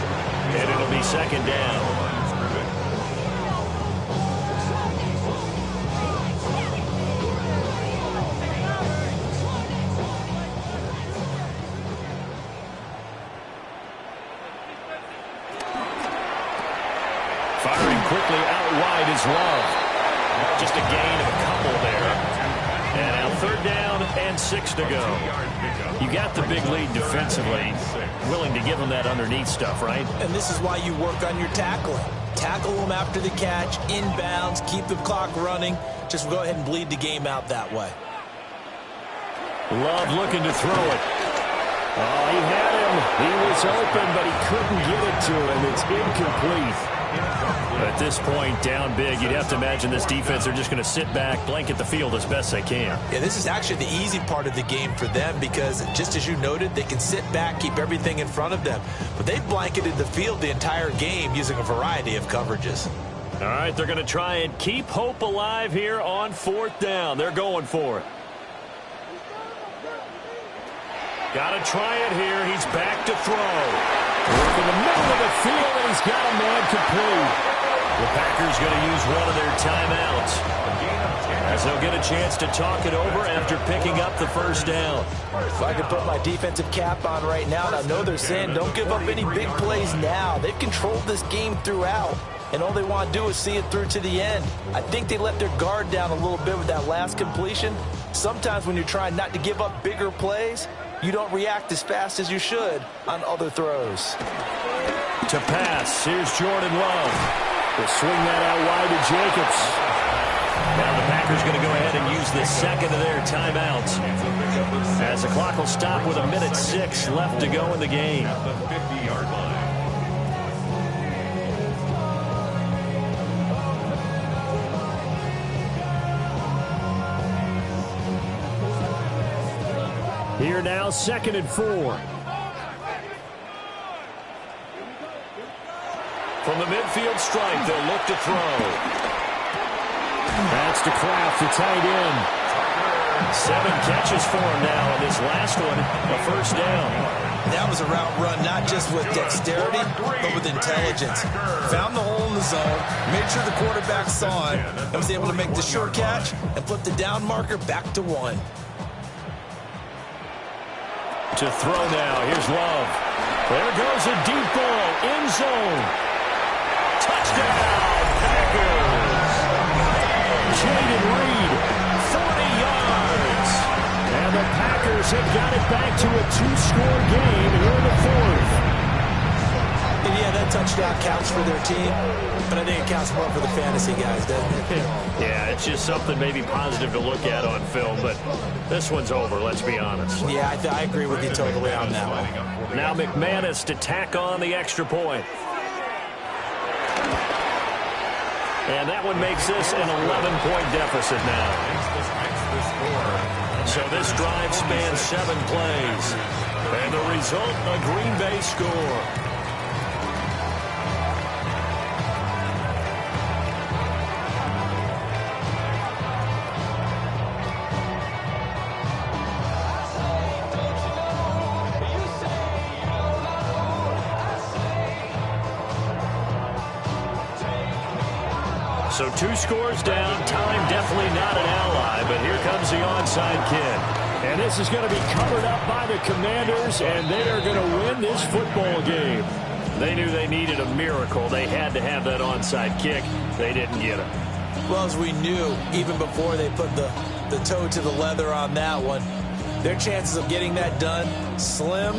and it'll be 2nd down. Firing quickly out wide is Love. Just a gain of a couple there. And now 3rd down and 6 to go. You got the big lead defensively. Willing to give them that underneath stuff, right? And this is why you work on your tackling. Tackle them after the catch, inbounds, keep the clock running. Just go ahead and bleed the game out that way. Love looking to throw it. Oh, he had him. He was open, but he couldn't get it to him. It's incomplete. At this point, down big, you'd have to imagine this defense are just going to sit back, blanket the field as best they can. Yeah, this is actually the easy part of the game for them because, just as you noted, they can sit back, keep everything in front of them. But they've blanketed the field the entire game using a variety of coverages. All right, they're going to try and keep hope alive here on 4th down. They're going for it. Got to try it here. He's back to throw. Work in the middle of the field, and he's got a man complete. The Packers going to use one of their timeouts as they'll get a chance to talk it over after picking up the 1st down. If I could put my defensive cap on right now, and I know they're saying don't give up any big plays now. They've controlled this game throughout, and all they want to do is see it through to the end. I think they let their guard down a little bit with that last completion. Sometimes when you're trying not to give up bigger plays, you don't react as fast as you should on other throws. To pass, here's Jordan Love. They'll swing that out wide to Jacobs. Now the Packers going to go ahead and use the 2nd of their timeouts as the clock will stop with 1:06 left to go in the game. Here now, 2nd and 4. From the midfield stripe, they'll look to throw. That's to Kraft, the tight end. 7 catches for him now, and this last one, a first down. That was a route run, not just with dexterity, but with intelligence. Found the hole in the zone, made sure the quarterback saw it, and was able to make the short catch and flip the down marker back to 1. To throw now, here's Love. There goes a deep ball, end zone. Touchdown, Packers. Jaden Reed, 40 yards. And the Packers have got it back to a 2-score game here in the 4th. And yeah, that touchdown counts for their team, but I think it counts more for the fantasy guys, doesn't it? Yeah, it's just something maybe positive to look at on film, but this one's over, let's be honest. Yeah, I agree with you totally on that one. Now McManus to tack on the extra point. And that one makes this an 11-point deficit now. So this drive spans 7 plays. And the result, a Green Bay score. So 2 scores down, time definitely not an ally, but here comes the onside kick. And this is going to be covered up by the Commanders, and they are going to win this football game. They knew they needed a miracle. They had to have that onside kick. They didn't get it. Well, as we knew, even before they put the toe to the leather on that one, their chances of getting that done, slim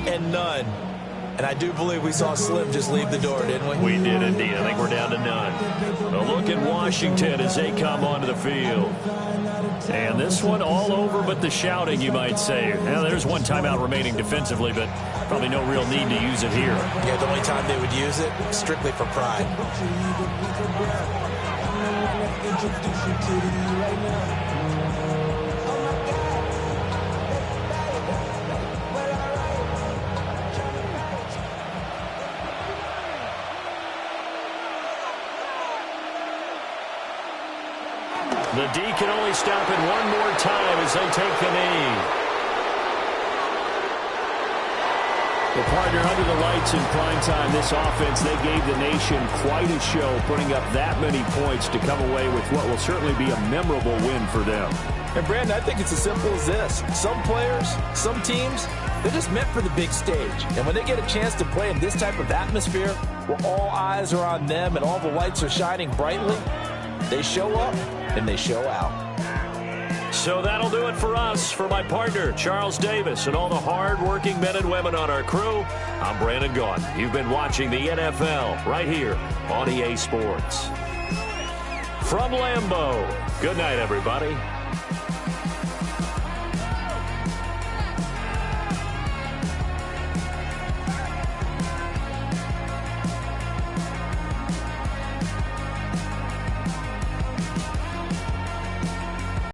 and none. And I do believe we saw Slim just leave the door, didn't we? We did indeed. I think we're down to none. A look at Washington as they come onto the field. And this one all over but the shouting, you might say. Now, there's one timeout remaining defensively, but probably no real need to use it here. Yeah, the only time they would use it, strictly for pride. The D can only stop it one more time as they take the knee. The partner under the lights in prime time, this offense, they gave the nation quite a show, putting up that many points to come away with what will certainly be a memorable win for them. And Brandon, I think it's as simple as this. Some players, some teams, they're just meant for the big stage. And when they get a chance to play in this type of atmosphere, where all eyes are on them and all the lights are shining brightly, they show up and they show out. So that'll do it for us. For my partner, Charles Davis, and all the hard-working men and women on our crew, I'm Brandon Gaudin. You've been watching the NFL right here on EA Sports. From Lambeau, good night, everybody.